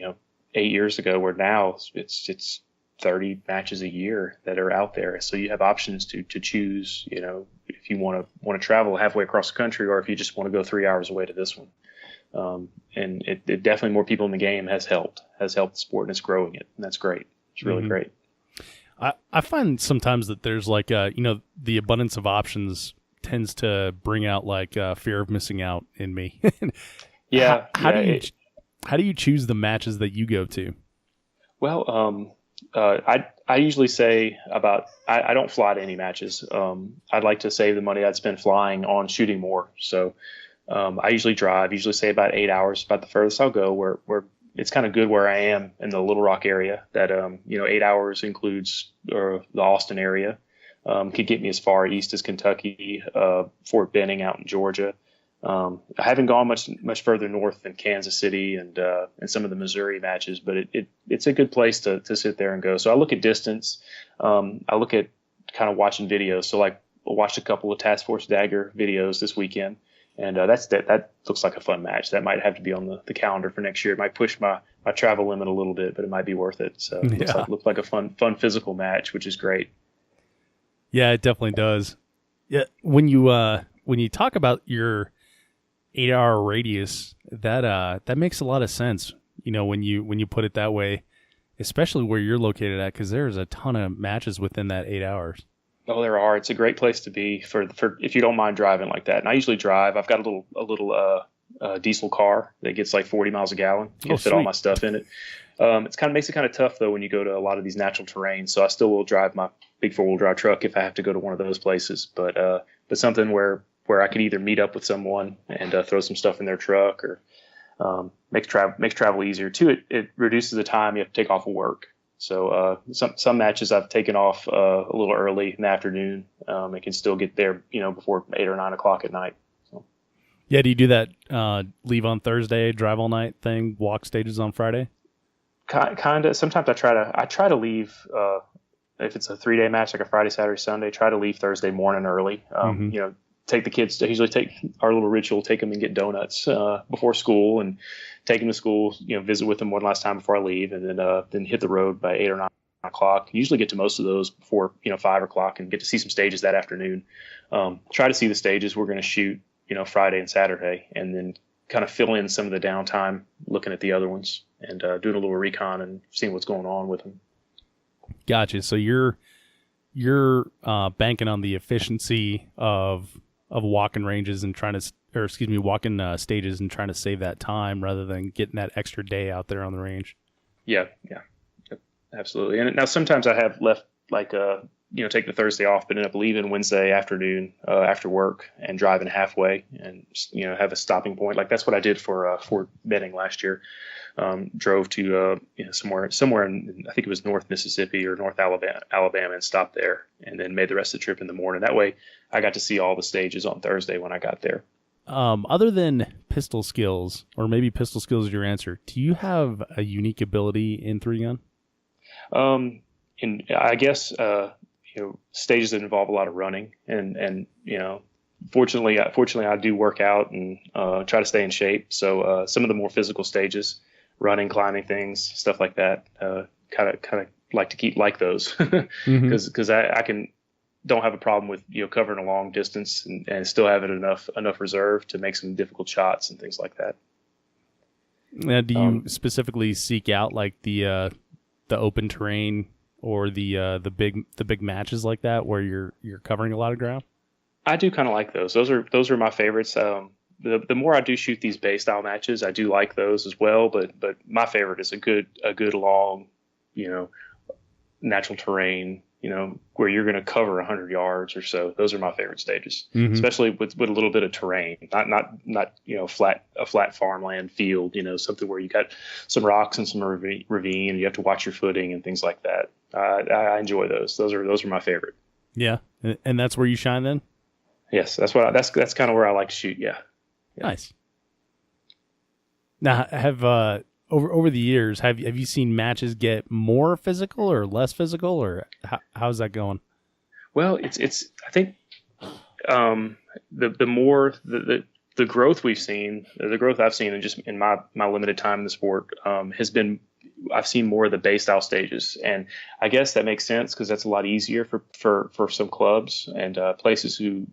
8 years ago, where now it's 30 matches a year that are out there. So you have options to choose, if you want to travel halfway across the country, or if you just want to go 3 hours away to this one. And it definitely, more people in the game has helped the sport, and it's growing it. And that's great. It's really great. I find sometimes that there's like, the abundance of options tends to bring out like fear of missing out in me. Yeah. How do you choose the matches that you go to? Well, I usually say I don't fly to any matches. I'd like to save the money I'd spend flying on shooting more. So I usually drive, say about 8 hours, about the furthest I'll go, where it's kind of good where I am in the Little Rock area. That 8 hours includes the Austin area. Could get me as far east as Kentucky, Fort Benning out in Georgia. I haven't gone much further north than Kansas City and some of the Missouri matches, but it's a good place to sit there and go. So I look at distance. I look at kind of watching videos. So like I watched a couple of Task Force Dagger videos this weekend, and that looks like a fun match. That might have to be on the calendar for next year. It might push my travel limit a little bit, but it might be worth it. So it looks like a fun physical match, which is great. Yeah, it definitely does. Yeah, when you talk about your 8-hour radius, that makes a lot of sense. When you put it that way, especially where you're located at, because there's a ton of matches within that 8 hours. Oh, there are. It's a great place to be for if you don't mind driving like that. And I usually drive. I've got a little diesel car that gets like 40 miles a gallon. You can fit all my stuff in it. It makes it kind of tough though when you go to a lot of these natural terrains. So I still will drive my big 4-wheel drive truck if I have to go to one of those places. But something where I could either meet up with someone and throw some stuff in their truck, or makes travel easier too. It reduces the time you have to take off of work. So some matches I've taken off a little early in the afternoon. I can still get there, before 8 or 9 o'clock at night. So. Yeah, do you do that leave on Thursday, drive all night thing, walk stages on Friday? Kind of. Sometimes I try to leave if it's a 3-day match, like a Friday, Saturday, Sunday. Try to leave Thursday morning early. Take the kids. I usually take our little ritual, take them and get donuts before school, and take them to school. Visit with them one last time before I leave, and then hit the road by 8 or 9 o'clock. Usually get to most of those before 5 o'clock, and get to see some stages that afternoon. Try to see the stages we're going to shoot Friday and Saturday, and then kind of fill in some of the downtime looking at the other ones and doing a little recon and seeing what's going on with them. Gotcha. So you're banking on the efficiency of walking ranges and walking stages and trying to save that time rather than getting that extra day out there on the range. Yeah, absolutely. And now sometimes I have left take the Thursday off, but end up leaving Wednesday afternoon after work and driving halfway and have a stopping point. Like that's what I did for Fort Benning last year. Drove to somewhere in, I think it was North Mississippi or North Alabama, and stopped there, and then made the rest of the trip in the morning. That way, I got to see all the stages on Thursday when I got there. Other than pistol skills, or maybe pistol skills is your answer, do you have a unique ability in 3-gun? And I guess stages that involve a lot of running, and fortunately I do work out and try to stay in shape. So some of the more physical stages, running, climbing things, stuff like that, kind of like to keep like those because I don't have a problem with covering a long distance and still having enough reserve to make some difficult shots and things like that. Now, do you specifically seek out like the open terrain or the big matches like that where you're covering a lot of ground? I do kind of like those. Those are my favorites. The more I do shoot these bay style matches, I do like those as well. But my favorite is a good long, natural terrain, where you're going to cover 100 yards or so. Those are my favorite stages, especially with a little bit of terrain, not a flat farmland field, something where you got some rocks and some ravine, and you have to watch your footing and things like that. I enjoy those. Those are my favorite. Yeah, and that's where you shine then. Yes, that's kind of where I like to shoot. Yeah. Nice. Now, have over the years, have you seen matches get more physical or less physical, or how's that going? Well, it's I think the more the growth we've seen, the growth I've seen in just in my limited time in the sport has been I've seen more of the bay style stages, and I guess that makes sense because that's a lot easier for some clubs and places who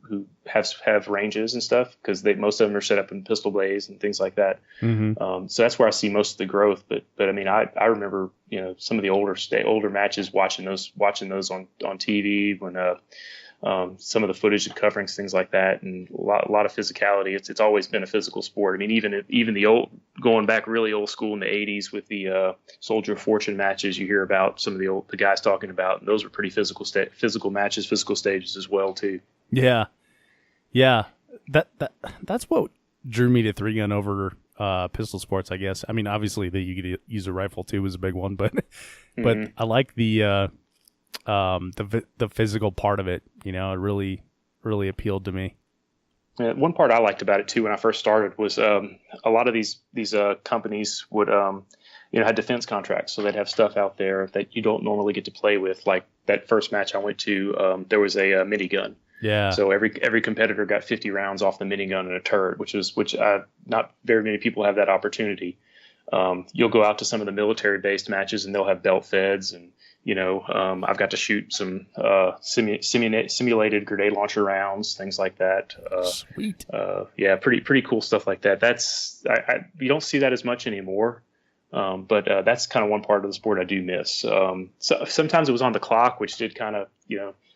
have ranges and stuff, because most of them are set up in pistol bays and things like that. Mm-hmm. So that's where I see most of the growth. But I mean, I remember some of the older matches, watching those on TV when some of the footage and coverings, things like that, and a lot of physicality. It's always been a physical sport. I mean, even the old, going back really old school in the '80s with the Soldier of Fortune matches, you hear about some of the guys talking about, and those were pretty physical matches, physical stages as well too. Yeah. That's what drew me to 3-gun over pistol sports, I guess. I mean, obviously that you could use a rifle too was a big one, but Mm-hmm. I like the physical part of it. It really appealed to me. One part I liked about it too when I first started was a lot of these companies would had defense contracts, so they'd have stuff out there that you don't normally get to play with. Like that first match I went to, there was a minigun. Yeah. So every competitor got 50 rounds off the minigun and a turret, which not very many people have that opportunity. You'll go out to some of the military-based matches, and they'll have belt feds, and I've got to shoot some simulated grenade launcher rounds, things like that. Sweet. Yeah, pretty cool stuff like that. That's you don't see that as much anymore, but that's kind of one part of the sport I do miss. So sometimes it was on the clock, which did kind of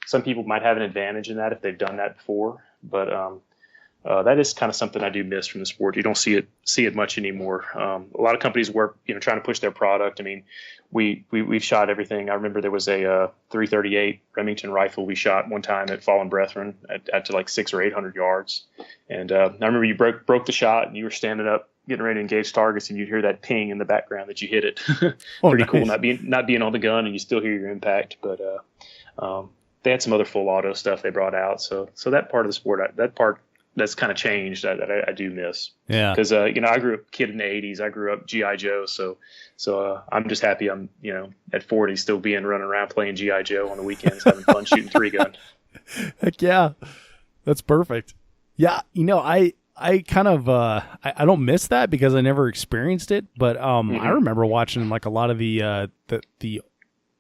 some people might have an advantage in that if they've done that before, but that is kind of something I do miss from the sport. You don't see it much anymore. A lot of companies were trying to push their product. I mean, we've shot everything. I remember there was a 338 Remington rifle we shot one time at Fallen Brethren at to like 600 or 800 yards, and I remember you broke the shot and you were standing up getting ready to engage targets, and you'd hear that ping in the background that you hit it. Pretty nice. Cool, not being on the gun, and you still hear your impact, but. They had some other full auto stuff they brought out, so that part of the sport, that's kind of changed that I do miss. Yeah. Because I grew up a kid in the '80s. I grew up GI Joe, so I'm just happy I'm at 40 still running around playing GI Joe on the weekends, having fun shooting 3-gun. Heck yeah, that's perfect. Yeah, I kind of I don't miss that because I never experienced it, but I remember watching like a lot of the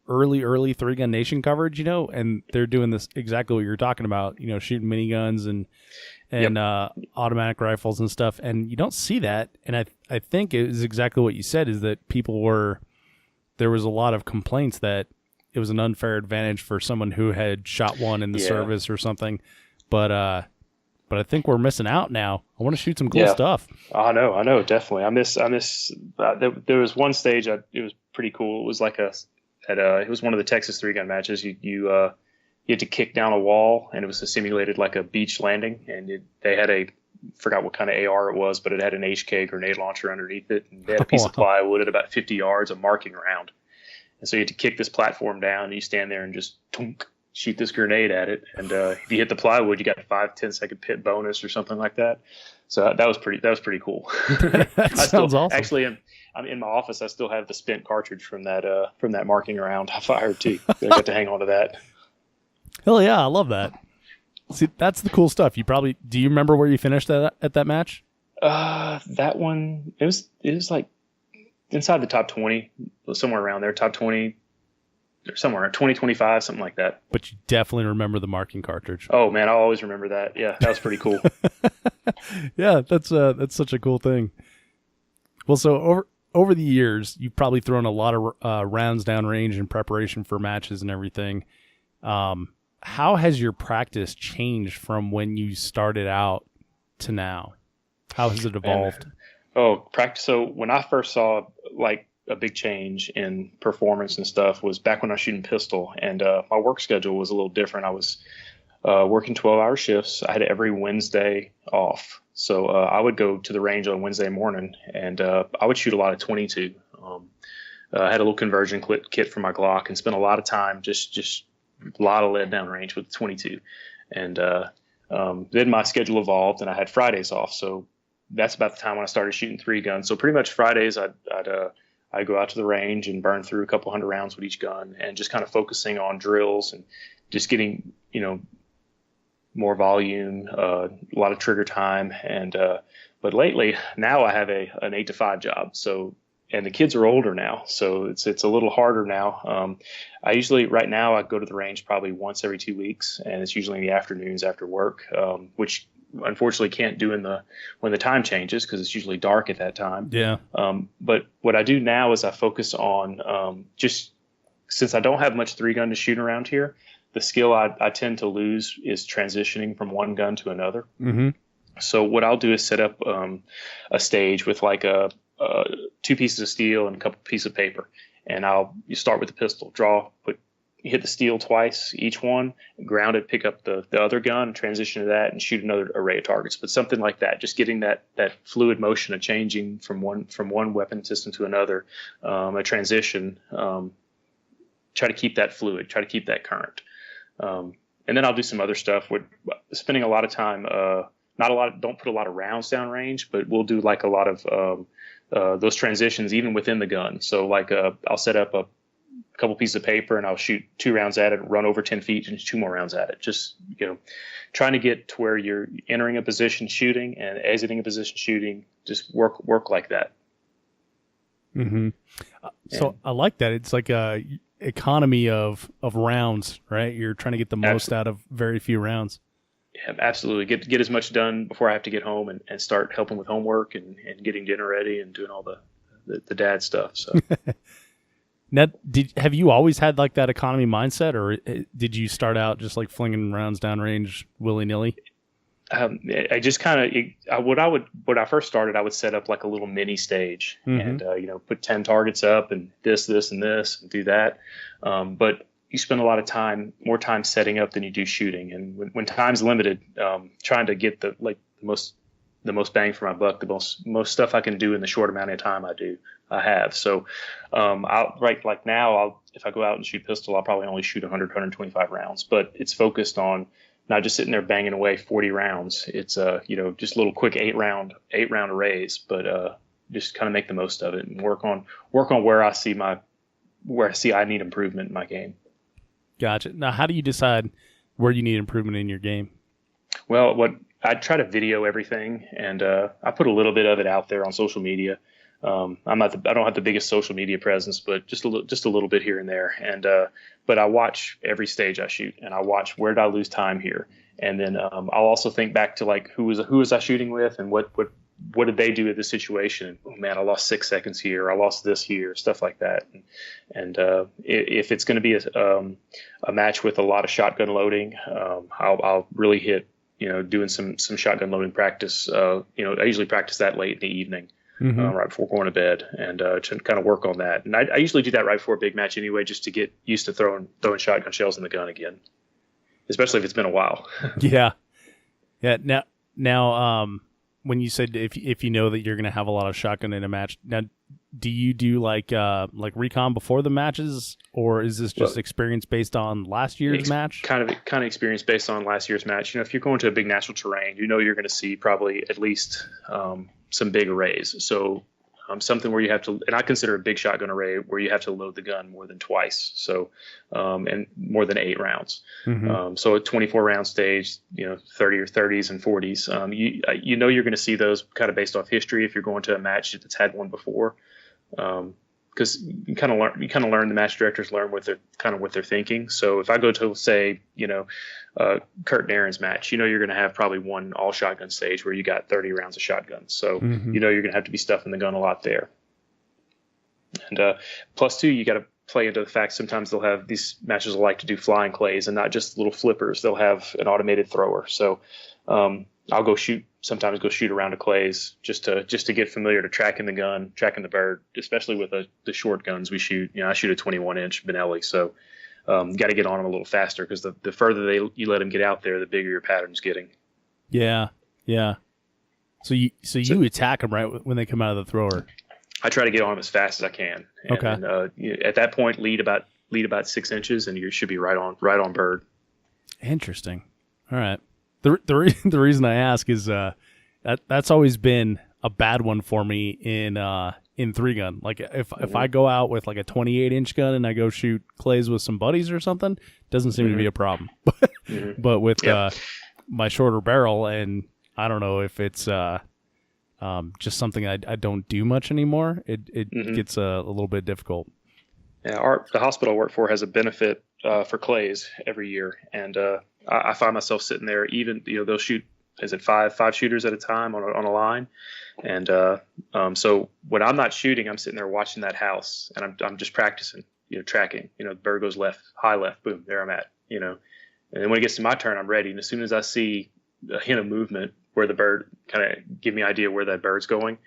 early 3-gun nation coverage, and they're doing this exactly what you're talking about, shooting miniguns and automatic rifles and stuff, and you don't see that. And I think it was exactly what you said, is that there was a lot of complaints that it was an unfair advantage for someone who had shot one in the service or something, but I think we're missing out now. I want to shoot some cool stuff. I know, definitely. I miss. There was one stage it was pretty cool. It was like it was one of the Texas 3-gun matches. You had to kick down a wall, and it was simulated like a beach landing. And they had forgot what kind of AR it was, but it had an HK grenade launcher underneath it. And they had a piece of plywood at about 50 yards, a marking round. And so you had to kick this platform down, and you stand there and just shoot this grenade at it. And if you hit the plywood, you got a 5-10 second pit bonus or something like that. So that was pretty cool. That sounds awesome. Actually, I'm in my office. I still have the spent cartridge from that marking round I fired too. I got to hang on to that. Hell yeah, I love that. See, that's the cool stuff. Do you remember where you finished at that match? That one, it was like inside the top 20, somewhere around there, top 20, somewhere 20, 25, something like that. But you definitely remember the marking cartridge. Oh man, I'll always remember that. Yeah, that was pretty cool. Yeah, that's such a cool thing. Well, so over the years, you've probably thrown a lot of rounds downrange in preparation for matches and everything. How has your practice changed from when you started out to now? How has it evolved? Practice. So when I first saw like a big change in performance and stuff was back when I was shooting pistol, and my work schedule was a little different. I was working 12-hour shifts. I had every Wednesday off. So I would go to the range on Wednesday morning, and I would shoot a lot of 22. I had a little conversion kit for my Glock and spent a lot of time just a lot of lead down range with 22. And then my schedule evolved, and I had Fridays off. So that's about the time when I started shooting 3-gun. So pretty much Fridays I'd go out to the range and burn through a couple hundred rounds with each gun, and just kind of focusing on drills and just getting more volume, a lot of trigger time. And but lately now I have an 8 to 5 job. So and the kids are older now, so it's a little harder now. I usually right now I go to the range probably once every 2 weeks, and it's usually in the afternoons after work, which unfortunately can't do when the time changes because it's usually dark at that time. Yeah. But what I do now is I focus on just since I don't have much 3-gun to shoot around here, the skill I tend to lose is transitioning from one gun to another. Mm-hmm. So what I'll do is set up a stage with like 2 pieces of steel and a couple pieces of paper, and you start with the pistol, hit the steel twice, each one, ground it, pick up the other gun, transition to that, and shoot another array of targets. But something like that, just getting that fluid motion of changing from one weapon system to another, a transition. Try to keep that fluid, try to keep that current, and then I'll do some other stuff. With spending a lot of time, don't put a lot of rounds down range, but we'll do like a lot of those transitions even within the gun. So like I'll set up a couple pieces of paper and I'll shoot 2 rounds at it, run over 10 feet and 2 more rounds at it. Just, trying to get to where you're entering a position shooting and exiting a position shooting, just work like that. Mm-hmm. So I like that. It's like a economy of rounds, right? You're trying to get the most out of very few rounds. Yeah, absolutely. Get as much done before I have to get home and start helping with homework and getting dinner ready and doing all the dad stuff. So now, have you always had like that economy mindset, or did you start out just like flinging rounds downrange willy nilly? I just kind of when I first started, I would set up like a little mini stage, and put 10 targets up and this and this and do that. But you spend a lot of more time setting up than you do shooting, and when time's limited, trying to get the most bang for my buck, the most stuff I can do in the short amount of time I have. So, if I go out and shoot pistol, I'll probably only shoot 100, 125 rounds, but it's focused on not just sitting there banging away 40 rounds. It's, just little quick 8-round arrays, but, just kind of make the most of it and work on where I see I need improvement in my game. Gotcha. Now, how do you decide where you need improvement in your game? Well, I try to video everything, and I put a little bit of it out there on social media. I don't have the biggest social media presence, but just a little bit here and there. And but I watch every stage I shoot, and I watch where did I lose time here, and then I'll also think back to like who was I shooting with, and what did they do at this situation? Oh man, I lost 6 seconds here. I lost this here, stuff like that. And if it's going to be a match with a lot of shotgun loading, I'll really hit doing some shotgun loading practice. I usually practice that late in the evening. Mm-hmm. Right before going to bed, and to kind of work on that. And I usually do that right before a big match anyway, just to get used to throwing shotgun shells in the gun again, especially if it's been a while. Yeah. Now, when you said if you know that you're going to have a lot of shotgun in a match, now do you do like recon before the matches, or is this just experience based on last year's match? Kind of experience based on last year's match. If you're going to a big natural terrain, you're going to see probably at least some big arrays. So something where you have to, and I consider a big shotgun array where you have to load the gun more than twice. So and more than 8 rounds. Mm-hmm. So a 24 round stage, 30 or 30s and 40s. You're going to see those kind of based off history if you're going to a match that's had one before. Because you kind of learn the match directors learn what they're thinking. So if I go to say Kurt and Aaron's match, you're going to have probably one all shotgun stage where you got 30 rounds of shotguns. So mm-hmm. you're going to have to be stuffing the gun a lot there. And plus two, you got to play into the fact sometimes they'll have these matches will like to do flying clays and not just little flippers. They'll have an automated thrower. So I'll sometimes go shoot around the clays just to get familiar to tracking the gun, tracking the bird, especially with the short guns we shoot. I shoot a 21-inch Benelli, so got to get on them a little faster because the further you let them get out there, the bigger your pattern's getting. Yeah. So you attack them right when they come out of the thrower. I try to get on them as fast as I can. Okay. And at that point, lead about 6 inches, and you should be right on bird. Interesting. All right. The reason I ask is that's always been a bad one for me in 3-gun. Like if I go out with like a 28-inch gun and I go shoot clays with some buddies or something, doesn't seem to be a problem. Mm-hmm. But with my shorter barrel, and I don't know if it's just something I don't do much anymore. It gets a little bit difficult. Yeah, the hospital I work for has a benefit for clays every year, and I find myself sitting there. Even they'll shoot, is it five shooters at a time on a line, and so when I'm not shooting, I'm sitting there watching that house, and I'm just practicing, tracking. The bird goes left, high left, boom, there I'm at. And then when it gets to my turn, I'm ready. And as soon as I see a hint of movement where the bird kind of give me an idea where that bird's going,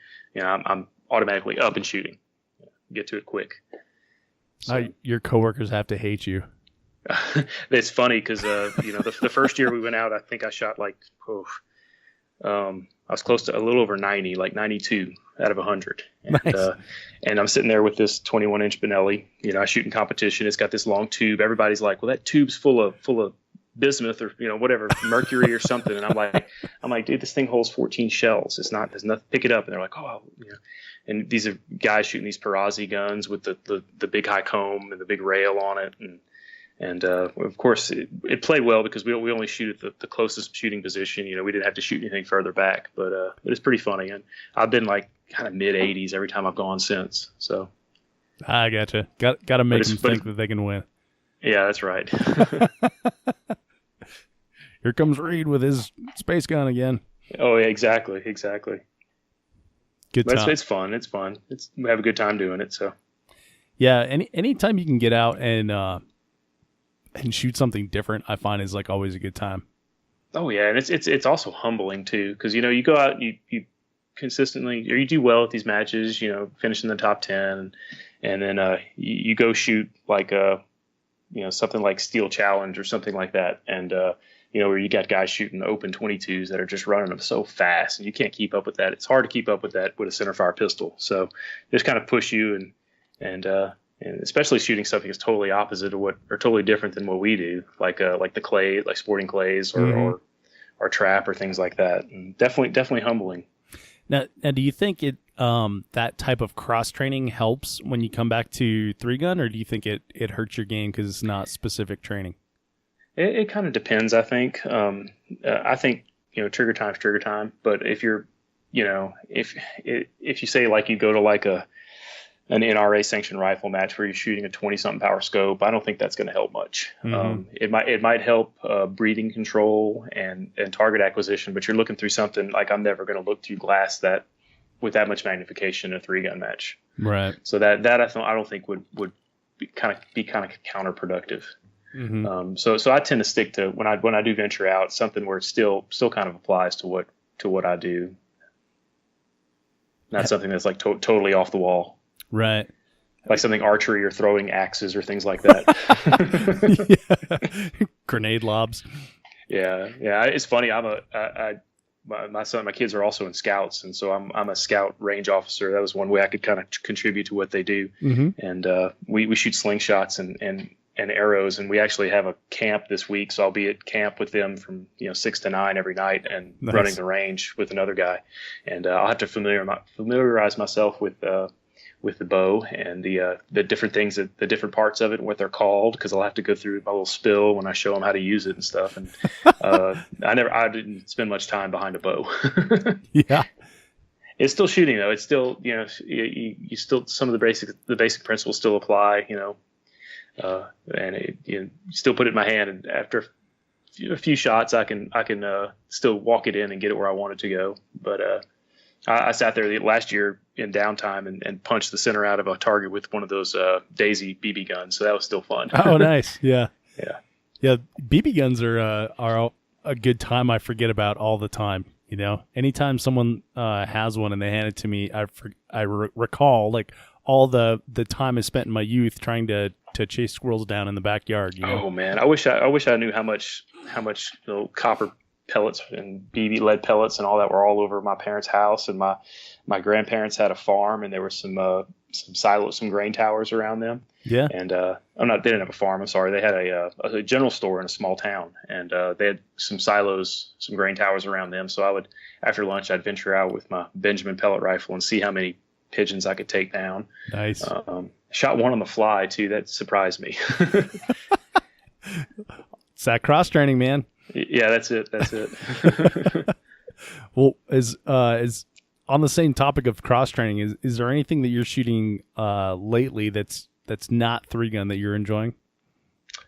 I'm automatically up and shooting. Get to it quick. So, your coworkers have to hate you. it's funny because the first year we went out, I think I shot I was close to a little over 90, like 92 out of 100. And, nice. And I'm sitting there with this 21-inch Benelli. I shoot in competition. It's got this long tube. Everybody's like, "Well, that tube's full of bismuth or whatever, mercury or something." And I'm like, "Dude, this thing holds 14 shells. There's nothing. Pick it up." And they're like, "Oh, And these are guys shooting these Perazzi guns with the big high comb and the big rail on it, and of course it played well because we only shoot at the closest shooting position. We didn't have to shoot anything further back, but it's pretty funny. And I've been like kind of mid 80s every time I've gone since. So I gotcha. Got to make them think that they can win. Yeah, that's right. Here comes Reed with his space gun again. Oh yeah, exactly. Good time. It's fun. We have a good time doing it. So yeah, anytime you can get out and shoot something different, I find is like always a good time. Oh yeah, and it's also humbling too, because you go out, you consistently, or you do well at these matches, finish in the top 10, and then you go shoot like something like Steel Challenge or something like that, and where you got guys shooting open 22s that are just running them so fast, and you can't keep up with that. It's hard to keep up with that with a centerfire pistol. So just kind of push you and especially shooting something that's totally opposite of or totally different than what we do, like the clay, like sporting clays or trap or things like that. And definitely humbling. Now, do you think that type of cross training helps when you come back to 3-gun, or do you think it hurts your game because it's not specific training? It kind of depends, I think. I think trigger time's trigger time, but if you're if you say like you go to like an NRA sanctioned rifle match where you're shooting a 20-something power scope, I don't think that's going to help much. It might help breathing control and target acquisition, but you're looking through something like I'm never going to look through glass that with that much magnification in a 3-gun match. Right. So that I don't think would be kind of counterproductive. Mm-hmm. So I tend to stick to when I do venture out something where it still kind of applies to what I do, not something that's like totally off the wall. Right. Like something archery or throwing axes or things like that. Yeah. Grenade lobs. Yeah. It's funny. My kids are also in scouts, and so I'm a scout range officer. That was one way I could kind of contribute to what they do. Mm-hmm. And we shoot slingshots and arrows, and we actually have a camp this week. So I'll be at camp with them from 6 to 9 every night, and Nice. running the range with another guy. And I'll have to familiarize myself with the bow and the different things, the different parts of it and what they're called, because I'll have to go through my little spill when I show them how to use it and stuff. And I didn't spend much time behind a bow. Yeah. It's still shooting though. It's still you still, some of the basic principles still apply. And you still put it in my hand, and after a few shots, I can still walk it in and get it where I want it to go. But I sat there last year in downtime and punched the center out of a target with one of those Daisy BB guns, so that was still fun. Oh, nice. Yeah. Yeah. BB guns are a good time I forget about all the time. Anytime someone has one and they hand it to me, I recall like all the time I spent in my youth trying to chase squirrels down in the backyard. Oh man, I wish I knew how much copper pellets and BB lead pellets and all that were all over my parents' house. And my grandparents had a farm, and there were some silos, some grain towers around them. Yeah. And they didn't have a farm. I'm sorry. They had a general store in a small town, and they had some silos, some grain towers around them. So after lunch, I'd venture out with my Benjamin pellet rifle and see how many pigeons I could take down. Nice. Shot one on the fly too. That surprised me. It's that cross training, man. Yeah, that's it. Well, as on the same topic of cross training, is there anything that you're shooting lately that's not 3-gun that you're enjoying?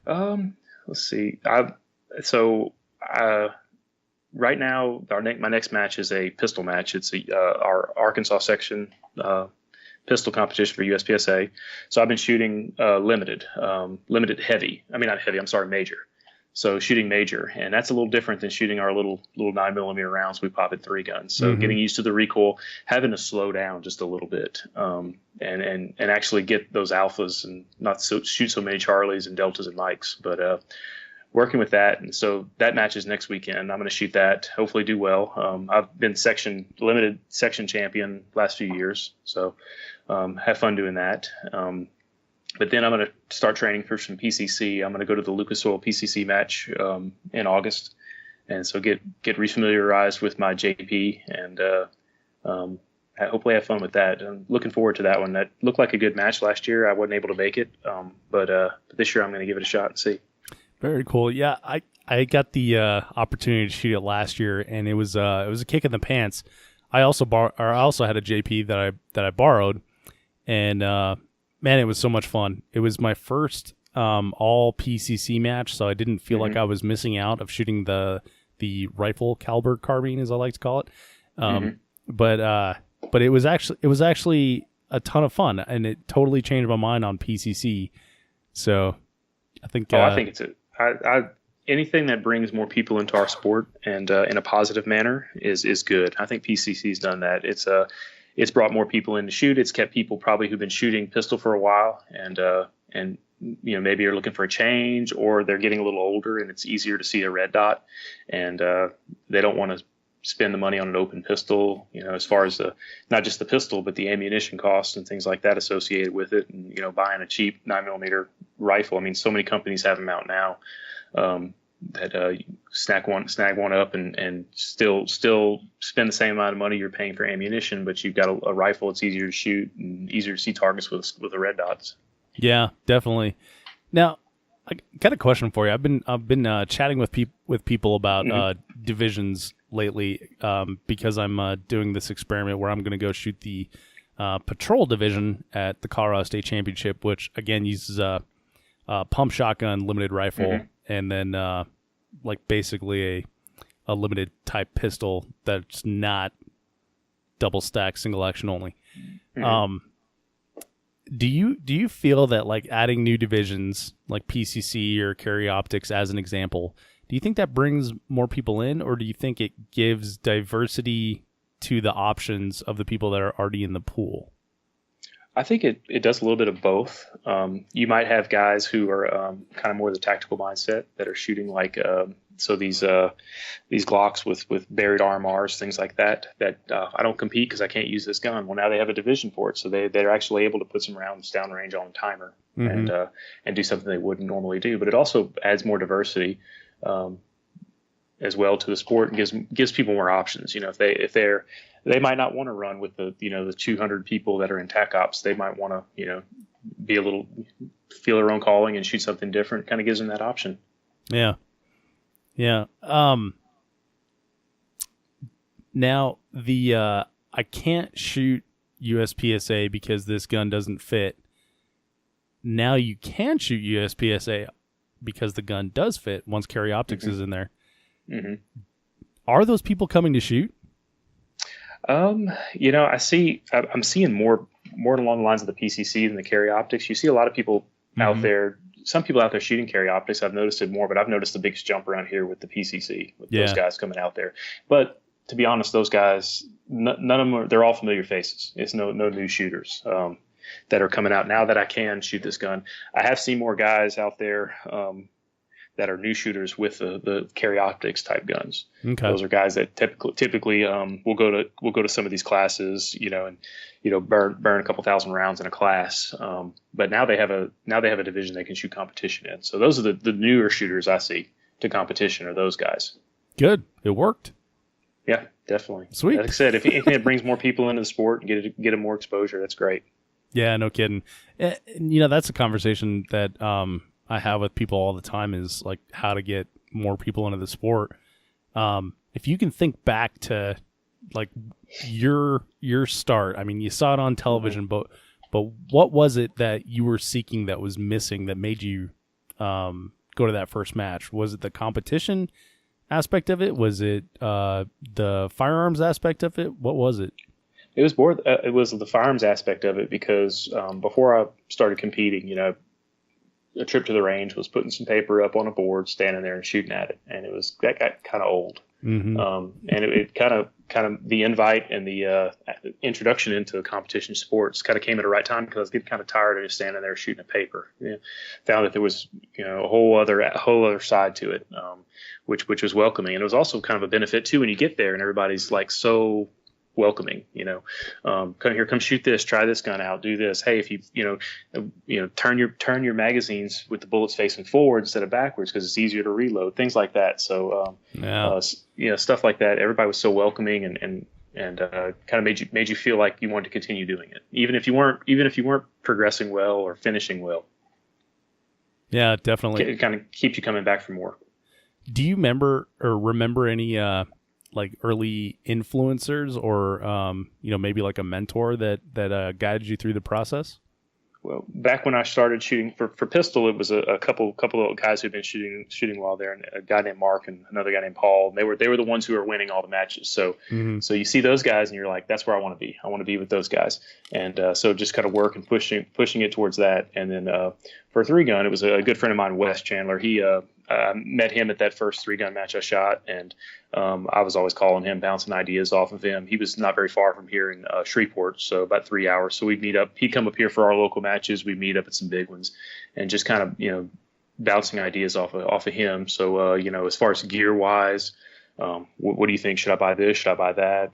Let's see. Right now, my next match is a pistol match. It's our Arkansas section pistol competition for USPSA. So I've been shooting limited heavy. I mean, not heavy. I'm sorry, major. So shooting major, and that's a little different than shooting our little 9mm rounds we pop at 3-gun. So getting used to the recoil, having to slow down just a little bit, and actually get those alphas and not shoot so many Charlies and Deltas and Mikes, but working with that. And so that match is next weekend. I'm going to shoot that, hopefully do well. I've been limited section champion last few years, so have fun doing that. But then I'm going to start training for some PCC. I'm going to go to the Lucas Oil PCC match in August, and so get refamiliarized with my JP, and hopefully have fun with that. I'm looking forward to that one. That looked like a good match last year. I wasn't able to make it, but this year I'm going to give it a shot and see. Very cool. Yeah, I got the opportunity to shoot it last year, and it was a kick in the pants. I also had a JP that I borrowed, and man, it was so much fun. It was my first all PCC match, so I didn't feel like I was missing out of shooting the rifle caliber carbine, as I like to call it. But it was actually a ton of fun, and it totally changed my mind on PCC. So I think I think it's anything that brings more people into our sport and in a positive manner is good. I think PCC's done that. It's brought more people in to shoot. It's kept people probably who've been shooting pistol for a while and maybe are looking for a change, or they're getting a little older and it's easier to see a red dot, and they don't want to spend the money on an open pistol, as far as not just the pistol, but the ammunition costs and things like that associated with it. And, buying a cheap 9mm rifle. I mean, so many companies have them out now that snag one up and still spend the same amount of money you're paying for ammunition, but you've got a rifle. It's easier to shoot and easier to see targets with the red dots. Yeah, definitely. Now, I got a question for you. I've been chatting with people about divisions lately because I'm doing this experiment where I'm going to go shoot the patrol division at the Colorado State Championship, which again uses a pump shotgun, limited rifle, and then basically a limited type pistol that's not double stack, single action only. Do you feel that adding new divisions like PCC or carry optics as an example, do you think that brings more people in, or do you think it gives diversity to the options of the people that are already in the pool? I think it does a little bit of both. You might have guys who are kind of more the tactical mindset that are shooting these Glocks with buried RMRs, things like that I don't compete because I can't use this gun. Well, now they have a division for it, so they're actually able to put some rounds downrange on a timer and do something they wouldn't normally do. But it also adds more diversity as well to the sport and gives people more options. They might not want to run with the 200 people that are in TAC ops. They might want to feel their own calling and shoot something different. Kind of gives them that option. Yeah. Now I can't shoot USPSA because this gun doesn't fit. Now you can shoot USPSA because the gun does fit once carry optics is in there. Are those people coming to shoot? I'm seeing more along the lines of the PCC than the carry optics. You see a lot of people out there. Some people out there shooting carry optics. I've noticed it more, but I've noticed the biggest jump around here with the PCC, with those guys coming out there. But to be honest, those guys, none of them they're all familiar faces. It's no new shooters that are coming out now that I can shoot this gun. I have seen more guys out there that are new shooters with the carry optics type guns. Okay. Those are guys that typically will go to some of these classes, and burn a couple thousand rounds in a class. But now they have a division they can shoot competition in. So those are the newer shooters I see to competition are those guys. Good. It worked. Yeah, definitely. Sweet. Like I said, if it brings more people into the sport and get them more exposure, that's great. Yeah, no kidding. That's a conversation that I have with people all the time is how to get more people into the sport. If you can think back to like your start. I mean, you saw it on television, but what was it that you were seeking that was missing that made you go to that first match? Was it the competition aspect of it? Was it the firearms aspect of it? What was it? It was more. It was the firearms aspect of it because before I started competing, a trip to the range was putting some paper up on a board, standing there and shooting at it, and that got kind of old. Mm-hmm. And it kind of the invite and the introduction into competition sports kind of came at the right time because I was getting kind of tired of just standing there shooting at paper. Found that there was a whole other side to it, which was welcoming, and it was also kind of a benefit too when you get there and everybody's like so welcoming, come shoot this, try this gun out, do this. Hey, if you turn your magazines with the bullets facing forward instead of backwards because it's easier to reload, things like that. So stuff like that. Everybody was so welcoming and kind of made you feel like you wanted to continue doing it, even if you weren't progressing well or finishing well. Yeah, definitely. It kind of keeps you coming back for more. Do you remember any like early influencers or maybe like a mentor that guided you through the process? Well, back when I started shooting for pistol, it was a couple of guys who'd been shooting while there, and a guy named Mark and another guy named Paul. And they were the ones who were winning all the matches. So so you see those guys and you're like, that's where I want to be. I want to be with those guys. And so just kind of work and pushing it towards that. And then for a 3-gun, it was a good friend of mine, Wes Chandler. He met him at that first 3-gun match I shot, and I was always calling him, bouncing ideas off of him. He was not very far from here in Shreveport, so about 3 hours. So we'd meet up. He'd come up here for our local matches. We'd meet up at some big ones, and just kind of bouncing ideas off of him. So as far as gear wise, what do you think? Should I buy this? Should I buy that?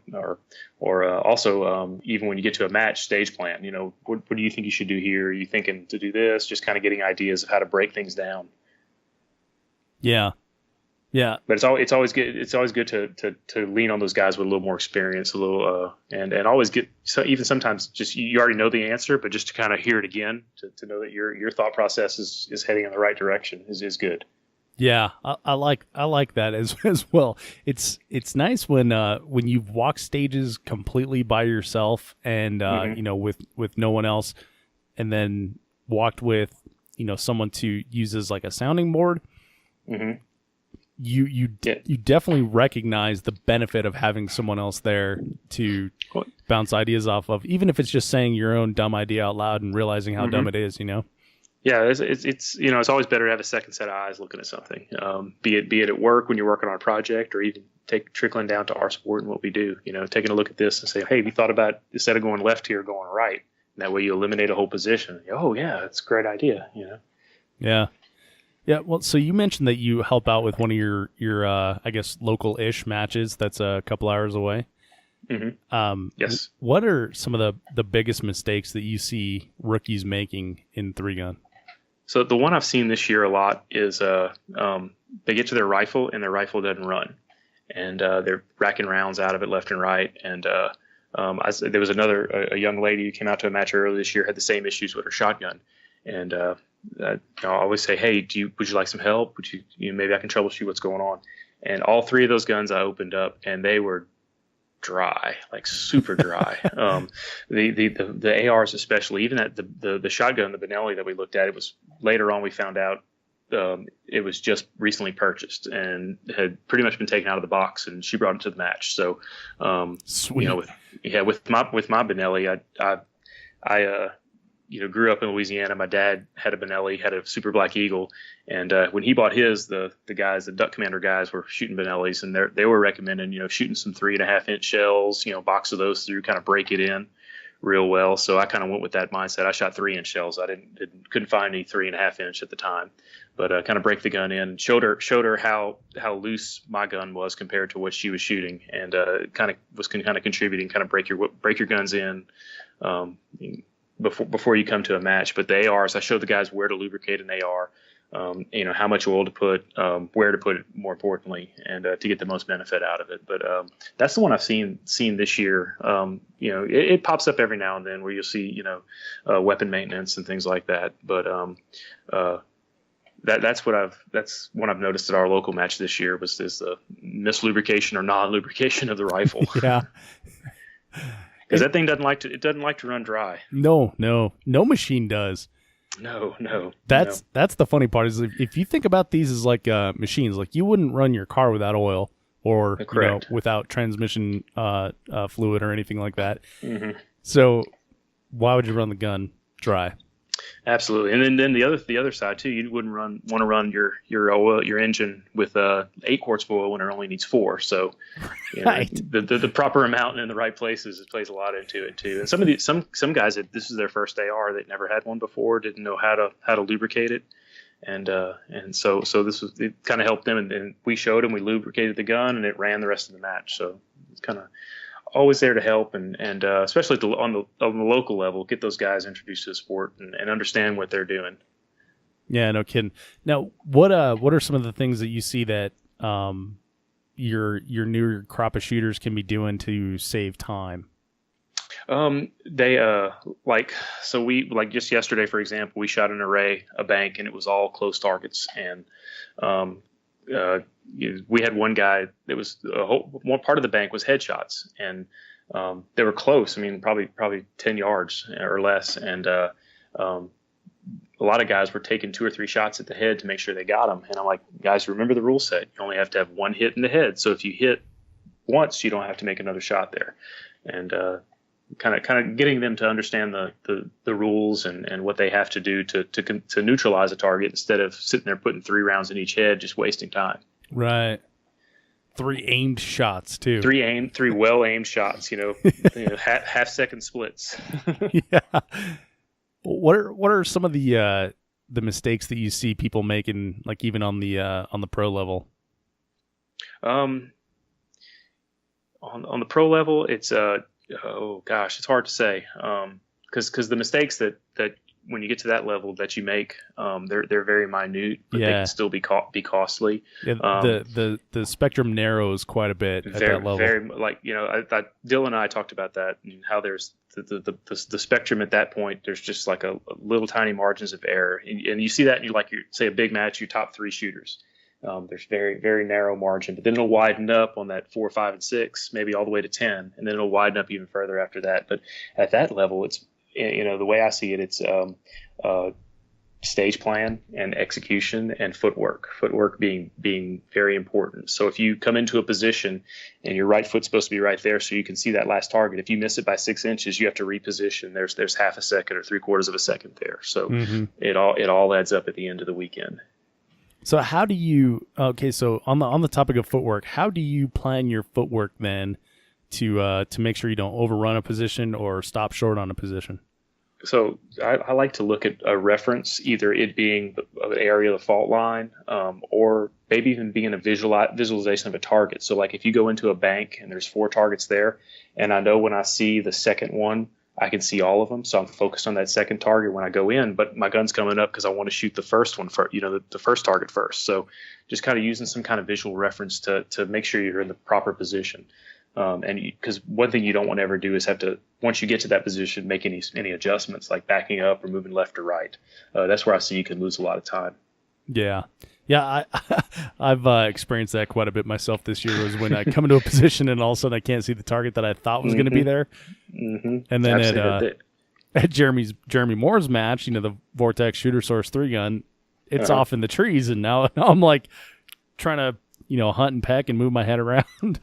Or also even when you get to a match, stage plan. What do you think you should do here? Are you thinking to do this? Just kind of getting ideas of how to break things down. Yeah. But it's always good. It's always good to lean on those guys with a little more experience, and always get, so even sometimes just you already know the answer, but just to kind of hear it again to know that your thought process is heading in the right direction is good. Yeah, I like that as well. It's nice when you've walked stages completely by yourself and with no one else, and then walked with someone to use as like a sounding board. Mm-hmm. You definitely recognize the benefit of having someone else there to bounce ideas off of, even if it's just saying your own dumb idea out loud and realizing how dumb it is. Yeah, it's always better to have a second set of eyes looking at something, be it at work when you're working on a project, or even trickling down to our sport and what we do. Taking a look at this and say, hey, we thought about, instead of going left here, going right. And that way you eliminate a whole position. Oh yeah, that's a great idea. Yeah. Yeah, well, so you mentioned that you help out with one of your I guess local-ish matches that's a couple hours away. Mm-hmm. Yes. What are some of the biggest mistakes that you see rookies making in 3-gun? So the one I've seen this year a lot is they get to their rifle and their rifle doesn't run, and they're racking rounds out of it left and right. And there was a young lady who came out to a match earlier this year, had the same issues with her shotgun, and I always say, hey, would you like some help? Would you maybe I can troubleshoot what's going on? And all 3 of those guns I opened up, and they were dry, like super dry. The ARs especially, even that the shotgun, the Benelli that we looked at, it was later on we found out it was just recently purchased and had pretty much been taken out of the box, and she brought it to the match. So sweet. With my Benelli, I grew up in Louisiana. My dad had a Benelli, had a Super Black Eagle, and when he bought his, the Duck Commander guys were shooting Benellis, and they were recommending shooting some 3.5-inch shells, box of those through, kind of break it in real well. So I kind of went with that mindset. I shot 3-inch shells. I couldn't find any 3.5-inch at the time, but kind of break the gun in. Showed her how loose my gun was compared to what she was shooting, and kind of contributing. Kind of break your guns in. Before you come to a match. But the ARs, I showed the guys where to lubricate an AR, how much oil to put, where to put it, more importantly, and to get the most benefit out of it. But that's the one I've seen this year. It pops up every now and then where you'll see, weapon maintenance and things like that. But that's what I've noticed at our local match this year was this mislubrication or non-lubrication of the rifle. Yeah. Because that thing doesn't like to run dry. No machine does. No. That's the funny part is if you think about these as like machines, like you wouldn't run your car without oil or without transmission fluid or anything like that. Mm-hmm. So why would you run the gun dry? Absolutely, and then the other side too, you wouldn't want to run your oil, your engine with 8 quarts of oil when it only needs 4. So, right. The proper amount in the right places plays a lot into it too. And some guys that this is their first AR that never had one before, didn't know how to lubricate it, and so this was, it kind of helped them, and we showed them, we lubricated the gun, and it ran the rest of the match. So it's kind of always there to help, and especially on the local level, get those guys introduced to the sport and understand what they're doing. Yeah, no kidding. Now, what are some of the things that you see that your newer crop of shooters can be doing to save time? They just yesterday, for example, we shot an array, a bank, and it was all close targets, and we had one guy that was one part of the bank was headshots, and they were close. I mean, probably 10 yards or less. And a lot of guys were taking 2 or 3 shots at the head to make sure they got them. And I'm like, guys, remember the rule set. You only have to have 1 hit in the head. So if you hit once, you don't have to make another shot there. And kind of getting them to understand the rules and what they have to do to neutralize a target instead of sitting there putting 3 rounds in each head, just wasting time. Right. 3 aimed shots too. 3 well aimed shots. Half second splits. Yeah. What are some of the mistakes that you see people making, like even on the pro level? On the pro level, it's it's hard to say, because the mistakes that when you get to that level that you make, they're very minute, but they can still be costly. Yeah, the spectrum narrows quite a bit at that level. Very, Dylan and I talked about that, and how there's the spectrum at that point. There's just like a little tiny margins of error, and you see that in say a big match, your top 3 shooters. There's very, very narrow margin, but then it'll widen up on that 4, 5, and 6, maybe all the way to 10, and then it'll widen up even further after that. But at that level, it's, the way I see it, it's stage plan and execution and footwork being very important. So if you come into a position and your right foot's supposed to be right there so you can see that last target, if you miss it by 6 inches, you have to reposition. There's half a second or 3/4 of a second there. So it all adds up at the end of the weekend. So how do you, so on the topic of footwork, how do you plan your footwork then to make sure you don't overrun a position or stop short on a position? So I like to look at a reference, either it being an area of the fault line, or maybe even being a visualization of a target. So like if you go into a bank and there's 4 targets there, and I know when I see the second one, I can see all of them. So I'm focused on that second target when I go in, but my gun's coming up because I want to shoot the first one first, the first target first. So just kind of using some kind of visual reference to make sure you're in the proper position. Because one thing you don't want to ever do is have to, once you get to that position, make any adjustments like backing up or moving left or right. That's where I see you can lose a lot of time. Yeah. I've experienced that quite a bit myself this year, was when I come into a position and all of a sudden I can't see the target that I thought was going to be there. Mm-hmm. And then at Jeremy Moore's match, the Vortex Shooter Source 3 gun, it's off in the trees, and now I'm like trying to hunt and peck and move my head around.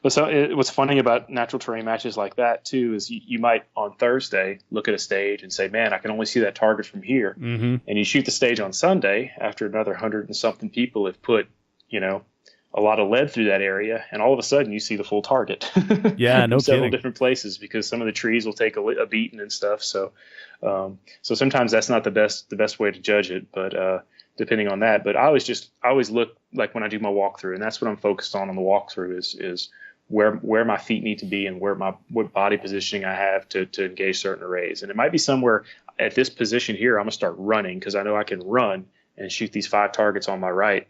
Well, so what's funny about natural terrain matches like that too is you might on Thursday look at a stage and say, "Man, I can only see that target from here." Mm-hmm. And you shoot the stage on Sunday after another 100 and something people have put, a lot of lead through that area, and all of a sudden you see the full target. Yeah, no several kidding. Different places, because some of the trees will take a beating and stuff. So, so sometimes that's not the best way to judge it, but depending on that. But I always look, like when I do my walkthrough, and that's what I'm focused on the walkthrough is where my feet need to be and what body positioning I have to engage certain arrays. And it might be somewhere at this position here, I'm gonna start running because I know I can run and shoot these 5 targets on my right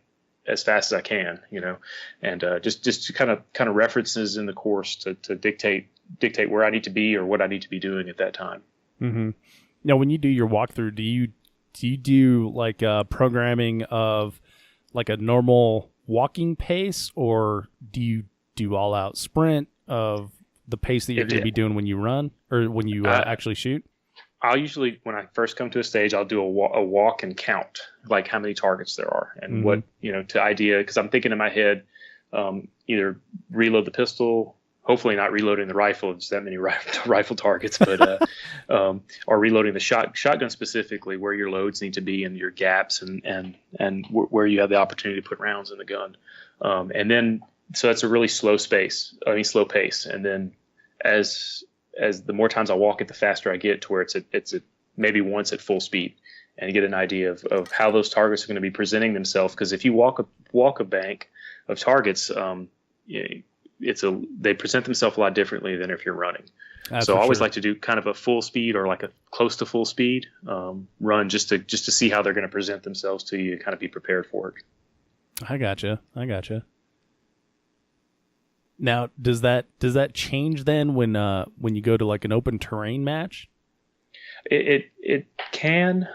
as fast as I can, and just kind of references in the course to dictate where I need to be or what I need to be doing at that time. Mm-hmm. Now, when you do your walkthrough, do you do you do like programming of like a normal walking pace, or do you do all out sprint of the pace that you're going to be doing when you run or when you actually shoot? I'll usually, when I first come to a stage, I'll do a walk and count, like how many targets there are and what, to idea, because I'm thinking in my head, either reload the pistol, hopefully not reloading the rifle, there's that many rifle targets, but or reloading the shotgun specifically, where your loads need to be and your gaps and where you have the opportunity to put rounds in the gun. And then, so that's a really slow pace. And then as the more times I walk it, the faster I get to where it's maybe once at full speed, and you get an idea of how those targets are going to be presenting themselves. Because if you walk a bank of targets, they present themselves a lot differently than if you're running. So I always like to do kind of a full speed or like a close to full speed run just to see how they're going to present themselves to you and kind of be prepared for it. I gotcha. Now, does that change then when you go to like an open terrain match? It can,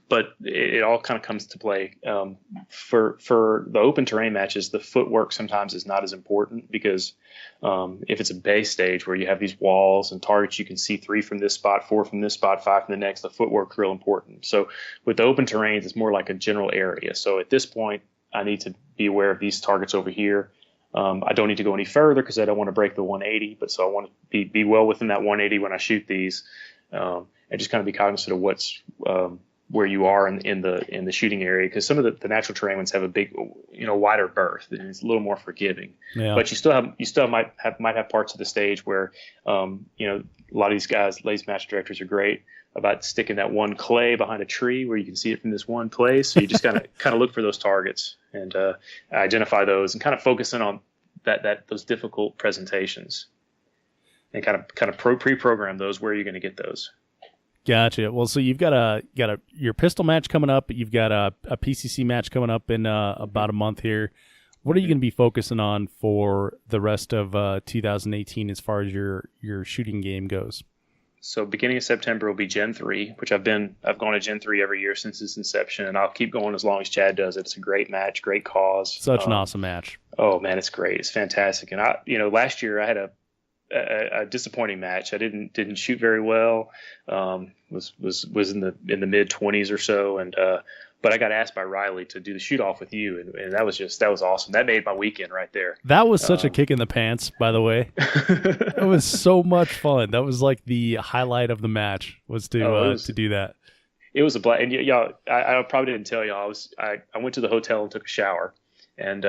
but it all kind of comes to play. For the open terrain matches, the footwork sometimes is not as important, because if it's a base stage where you have these walls and targets, you can see 3 from this spot, 4 from this spot, 5 from the next. The footwork's real important. So with the open terrains, it's more like a general area. So at this point, I need to be aware of these targets over here. I don't need to go any further because I don't want to break the 180, but so I want to be well within that 180 when I shoot these, and just kind of be cognizant of what's where you are in the shooting area, because some of the natural terrain ones have a big, wider berth and it's a little more forgiving. Yeah. But you still might have parts of the stage where a lot of these guys, ladies match directors, are great about sticking that one clay behind a tree where you can see it from this one place. So you just kind of look for those targets and identify those and kind of focus in on those difficult presentations and kind of pre-program those where you're going to get those. Gotcha. Well, so you've got your pistol match coming up. You've got a PCC match coming up in about a month here. What are you going to be focusing on for the rest of 2018 as far as your shooting game goes? So beginning of September will be Gen 3, which I've gone to Gen 3 every year since its inception, and I'll keep going as long as Chad does it. It's a great match, great cause. Such an awesome match. Oh man, it's great. It's fantastic. And last year I had a disappointing match. I didn't shoot very well. Was in the mid 20s or so, and but I got asked by Riley to do the shoot off with you, and that was awesome. That made my weekend right there. That was such a kick in the pants, by the way. It was so much fun. That was like the highlight of the match was to do that. It was a blast. And y'all, I probably didn't tell y'all. I went to the hotel and took a shower, and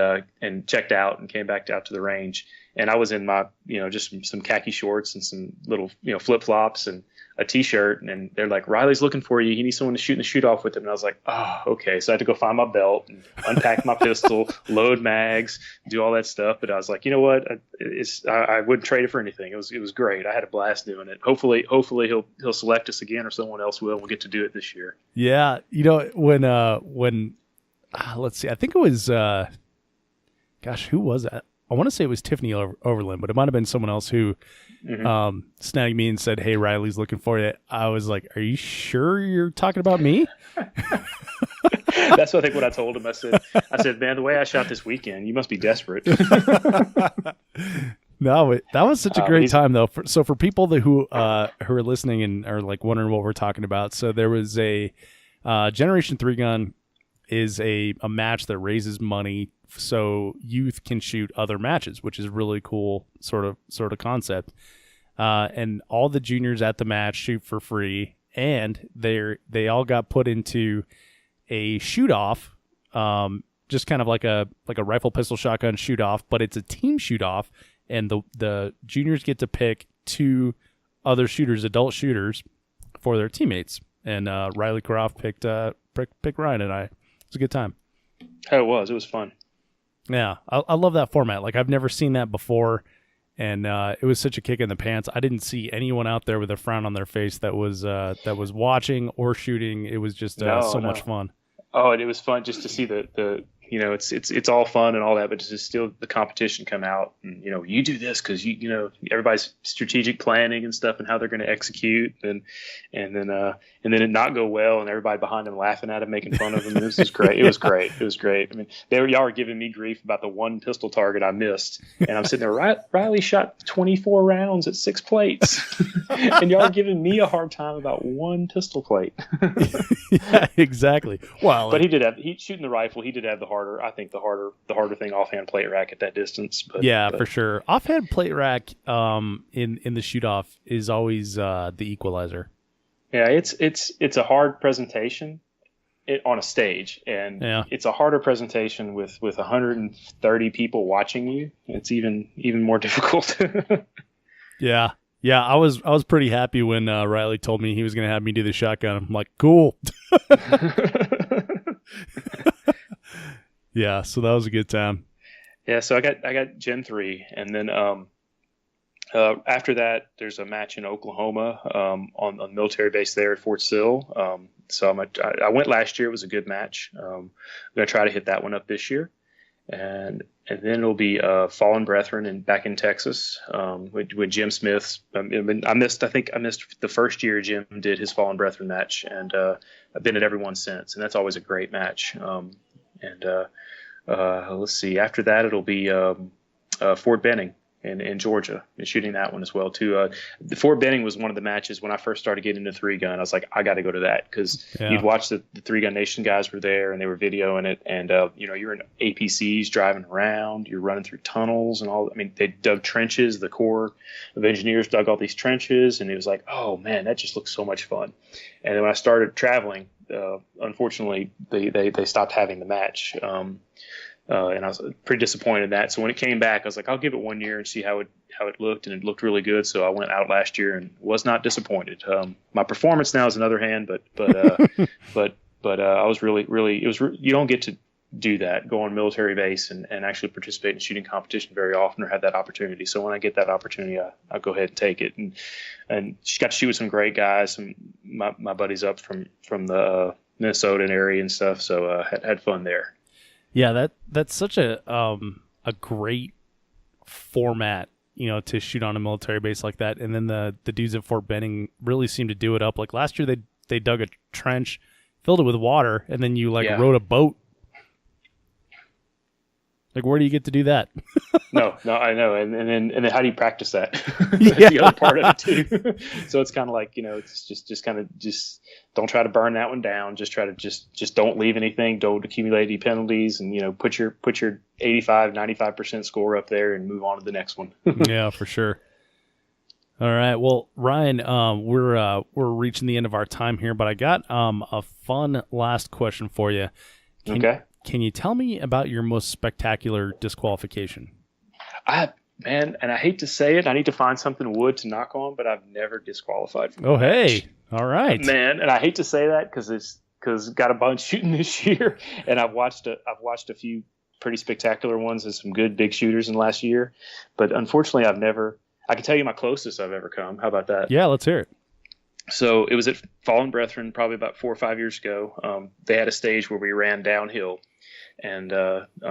checked out and came back out to the range. And I was in my, just some khaki shorts and some little, flip flops and a t-shirt. And they're like, Riley's looking for you. He needs someone to shoot in the shoot off with him. And I was like, oh, okay. So I had to go find my belt and unpack my pistol, load mags, do all that stuff. But I was like, you know what? I wouldn't trade it for anything. It was great. I had a blast doing it. Hopefully he'll select us again, or someone else will. We'll get to do it this year. Yeah. When let's see, I think it was, who was that? I want to say it was Tiffany Overland, but it might have been someone else who snagged me and said, hey, Riley's looking for you. I was like, are you sure you're talking about me? That's what I think what I told him. I said, man, the way I shot this weekend, you must be desperate. No, that was such a great time, though. So for people who are listening and are like wondering what we're talking about, so there was a Generation 3 gun is a match that raises money so youth can shoot other matches, which is really cool sort of concept. And all the juniors at the match shoot for free, and they all got put into a shoot off, just kind of like a rifle, pistol, shotgun shoot off, but it's a team shoot off, and the juniors get to pick 2 other shooters, adult shooters, for their teammates. And Riley Croft picked Ryan and I. It was a good time. Oh, it was fun. Yeah, I love that format. Like, I've never seen that before, and it was such a kick in the pants. I didn't see anyone out there with a frown on their face that was watching or shooting. It was just much fun. Oh, and it was fun just to see the it's all fun and all that, but it's just still the competition come out, and you do this because everybody's strategic planning and stuff and how they're going to execute, and then it not go well, and everybody behind them laughing at him, making fun of him. This was great. It was great. It was great. I mean, y'all were giving me grief about the one pistol target I missed, and I'm sitting there. Riley shot 24 rounds at 6 plates, and y'all are giving me a hard time about one pistol plate. Yeah, exactly. Well, but he shooting the rifle. He did have the harder thing offhand plate rack at that distance. But for sure. Offhand plate rack in the shoot off is always the equalizer. Yeah, it's a hard presentation on a stage, and it's a harder presentation with 130 people watching you. It's even more difficult. Yeah. Yeah, I was pretty happy when Riley told me he was going to have me do the shotgun. I'm like, cool. Yeah, so that was a good time. Yeah, so I got Gen 3, and then after that, there's a match in Oklahoma on the military base there at Fort Sill. So I went last year. It was a good match. I'm going to try to hit that one up this year. And then it'll be Fallen Brethren back in Texas with Jim Smith. I missed the first year Jim did his Fallen Brethren match, and I've been at every one since, and that's always a great match. Let's see. After that, it'll be Fort Benning in Georgia, and shooting that one as well too. The Fort Benning was one of the matches when I first started getting into 3-gun. I was like, I got to go to that because you'd watch the 3-Gun Nation guys were there and they were videoing it, and you're in APCs driving around, you're running through tunnels and all. I mean, they dug trenches. The Corps of Engineers dug all these trenches, and it was like, oh man, that just looks so much fun. And then when I started traveling, unfortunately, they stopped having the match. And I was pretty disappointed in that. So when it came back, I was like, I'll give it 1 year and see how it looked, and it looked really good. So I went out last year and was not disappointed. My performance now is another hand, but I was really you don't get to do that, go on military base and actually participate in shooting competition very often, or have that opportunity. So when I get that opportunity, I'll go ahead and take it. And she got to shoot with some great guys, my buddies up from the Minnesota area and stuff. So had fun there. Yeah, that's such a great format, to shoot on a military base like that. And then the dudes at Fort Benning really seem to do it up. Like last year, they dug a trench, filled it with water, and then you rowed a boat. Like, where do you get to do that? No, I know. And then how do you practice that? That's the other part of it too. So it's kind of like, it's just kind of don't try to burn that one down. Just try to just don't leave anything. Don't accumulate any penalties, and put your 85-95% score up there and move on to the next one. Yeah, for sure. All right. Well, Ryan, we're reaching the end of our time here, but I got a fun last question for you. Okay. Can you tell me about your most spectacular disqualification? Man, and I hate to say it, I need to find something wood to knock on, but I've never disqualified from Oh, hey. All right. Man, and I hate to say that because got a bunch shooting this year, and I've watched a few pretty spectacular ones and some good big shooters in the last year, but unfortunately I can tell you my closest I've ever come. How about that? Yeah, let's hear it. So it was at Fallen Brethren probably about 4 or 5 years ago. They had a stage where we ran downhill and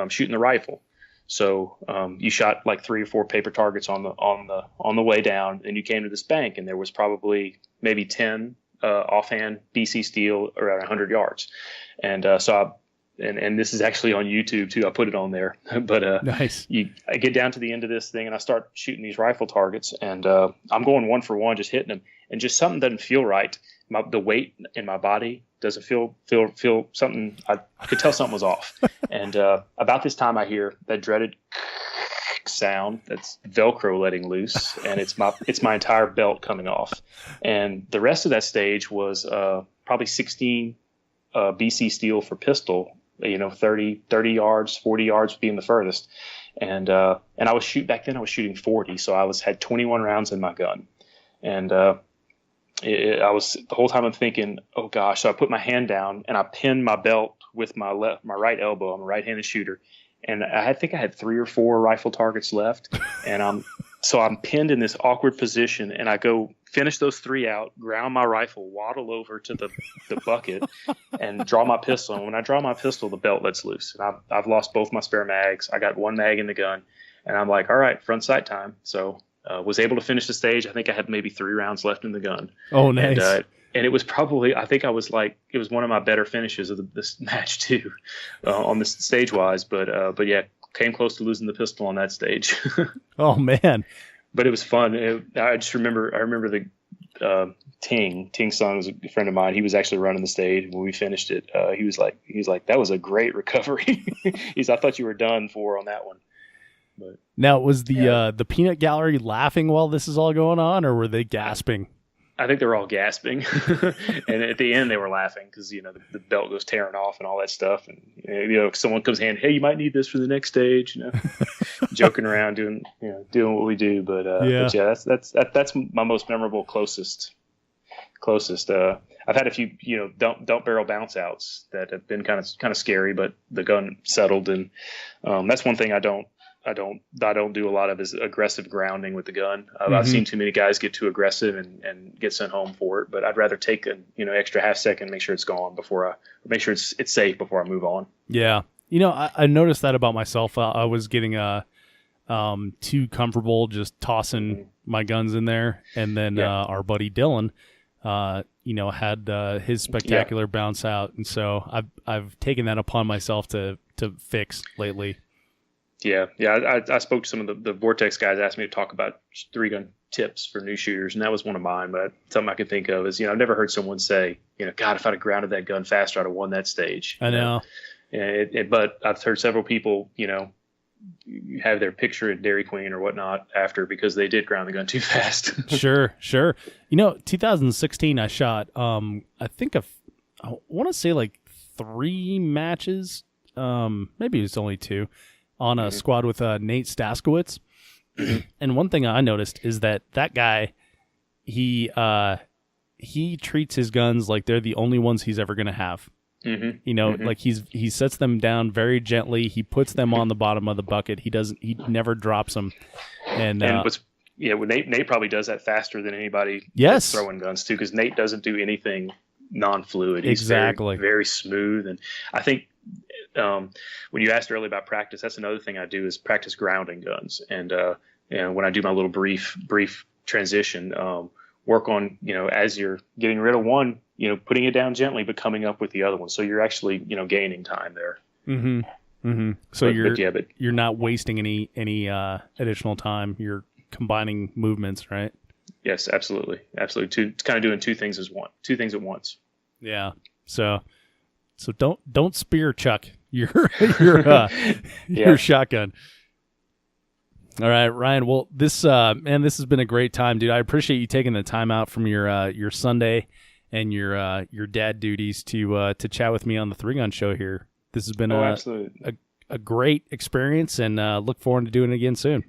shooting the rifle. So you shot like 3 or 4 paper targets on the way down, and you came to this bank, and there was probably maybe 10 offhand BC steel around 100 yards. And and this is actually on YouTube too. I put it on there. But nice. I get down to the end of this thing, and I start shooting these rifle targets, and I'm going 1 for 1, just hitting them, and just something doesn't feel right. The weight in my body doesn't feel something. I could tell something was off. And about this time, I hear that dreaded sound. That's Velcro letting loose, and it's my entire belt coming off. And the rest of that stage was probably 16 BC steel for pistol. 30 yards, 40 yards being the furthest. And I was shooting 40, so I had 21 rounds in my gun. And I was the whole time I'm thinking, oh gosh. So I put my hand down and I pinned my belt with my right elbow. I'm a right-handed shooter, and I think I had 3 or 4 rifle targets left, and So I'm pinned in this awkward position, and I go finish those 3 out, ground my rifle, waddle over to the bucket, and draw my pistol. And when I draw my pistol, the belt lets loose, and I've lost both my spare mags. I got 1 mag in the gun, and I'm like, all right, front sight time. So was able to finish the stage. I think I had maybe 3 rounds left in the gun. Oh, nice. And it was probably, I think I was like, it was one of my better finishes of this match too, on the stage wise. But yeah, came close to losing the pistol on that stage. Oh man. But it was fun. I remember the Ting Sung was a friend of mine. He was actually running the stage when we finished it. He was like, that was a great recovery. I thought you were done for on that one. But now, was the peanut gallery laughing while this is all going on, or were they gasping? I think they were all gasping, and at the end they were laughing because the belt goes tearing off and all that stuff, and someone comes in, hey, you might need this for the next stage, joking around, doing what we do, but yeah, that's my most memorable, closest. I've had a few dump barrel bounce outs that have been kind of scary, but the gun settled, and that's one thing I don't do a lot of is aggressive grounding with the gun. I've seen too many guys get too aggressive and get sent home for it, but I'd rather take an extra half second, make sure it's gone before I make sure it's safe before I move on. Yeah. I noticed that about myself. I was getting too comfortable just tossing my guns in there. And then our buddy Dylan, had his spectacular bounce out. And so I've taken that upon myself to fix lately. Yeah. I spoke to some of the Vortex guys, asked me to talk about 3-gun tips for new shooters, and that was one of mine. But something I could think of is, I've never heard someone say, God, if I'd have grounded that gun faster, I'd have won that stage. I know. But I've heard several people, have their picture at Dairy Queen or whatnot after because they did ground the gun too fast. Sure. 2016, I shot, I want to say like 3 matches, maybe it was only 2. On a squad with Nate Staskowitz. And one thing I noticed is that guy, he treats his guns like they're the only ones he's ever going to have. Like he sets them down very gently. He puts them on the bottom of the bucket. He never drops them. And Nate probably does that faster than anybody that's throwing guns too, because Nate doesn't do anything non-fluid. He's exactly very, very smooth. And I think when you asked earlier about practice, that's another thing I do is practice grounding guns. And when I do my little brief transition, work on, as you're getting rid of one, putting it down gently, but coming up with the other one. So you're actually, gaining time there. So you're not wasting any additional time. You're combining movements, right? Yes, absolutely. Absolutely. It's kind of doing two things at once. Yeah. So don't spear Chuck your shotgun. All right, Ryan. Well, this has been a great time, dude. I appreciate you taking the time out from your Sunday and your dad duties to chat with me on the 3-Gun Show here. This has been a great experience, and look forward to doing it again soon.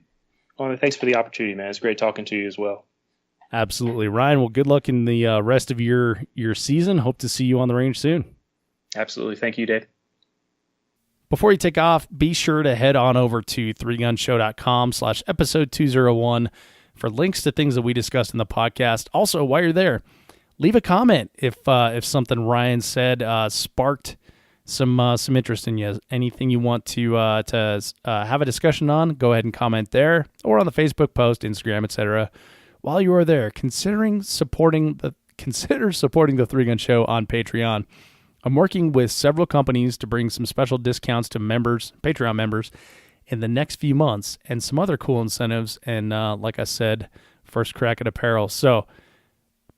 Well, thanks for the opportunity, man. It's great talking to you as well. Absolutely, Ryan. Well, good luck in the rest of your season. Hope to see you on the range soon. Absolutely. Thank you, Dave. Before you take off, be sure to head on over to 3gunshow.com/episode 201 for links to things that we discussed in the podcast. Also, while you're there, leave a comment if something Ryan said sparked some interest in you. Anything you want to have a discussion on, go ahead and comment there or on the Facebook post, Instagram, etc. While you are there, consider supporting the 3-Gun Show on Patreon. I'm working with several companies to bring some special discounts to Patreon members in the next few months, and some other cool incentives. And like I said, first crack at apparel. So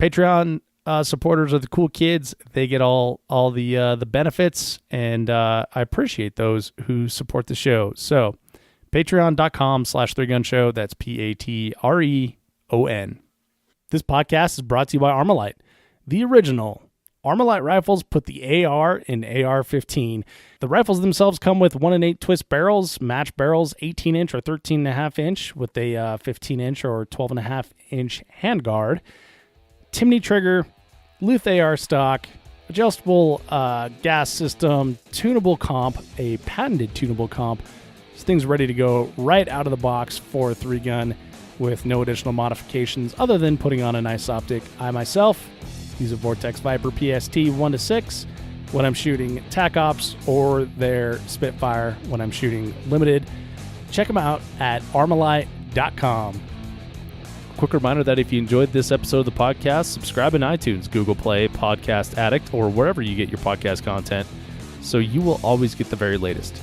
Patreon supporters are the cool kids. They get all the benefits, and I appreciate those who support the show. So patreon.com/3gun show. That's Patreon. This podcast is brought to you by Armalite, the original. Armalite rifles put the AR in AR-15. The rifles themselves come with 1-8 twist barrels, match barrels, 18-inch or 13.5-inch with a 15-inch or 12.5-inch handguard, Timney trigger, Luth AR stock, adjustable gas system, tunable comp, a patented tunable comp. This thing's ready to go right out of the box for a 3-gun. with no additional modifications other than putting on a nice optic. I myself use a Vortex Viper PST 1-6 when I'm shooting TAC Ops or their Spitfire when I'm shooting limited. Check them out at armalite.com. Quick reminder that if you enjoyed this episode of the podcast, subscribe in iTunes, Google Play, Podcast Addict, or wherever you get your podcast content, so you will always get the very latest.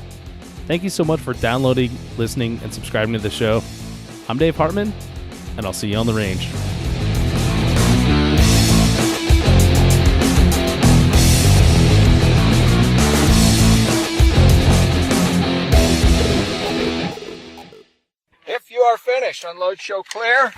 Thank you so much for downloading, listening, and subscribing to the show. I'm Dave Hartman, and I'll see you on the range. If you are finished, unload, show clear.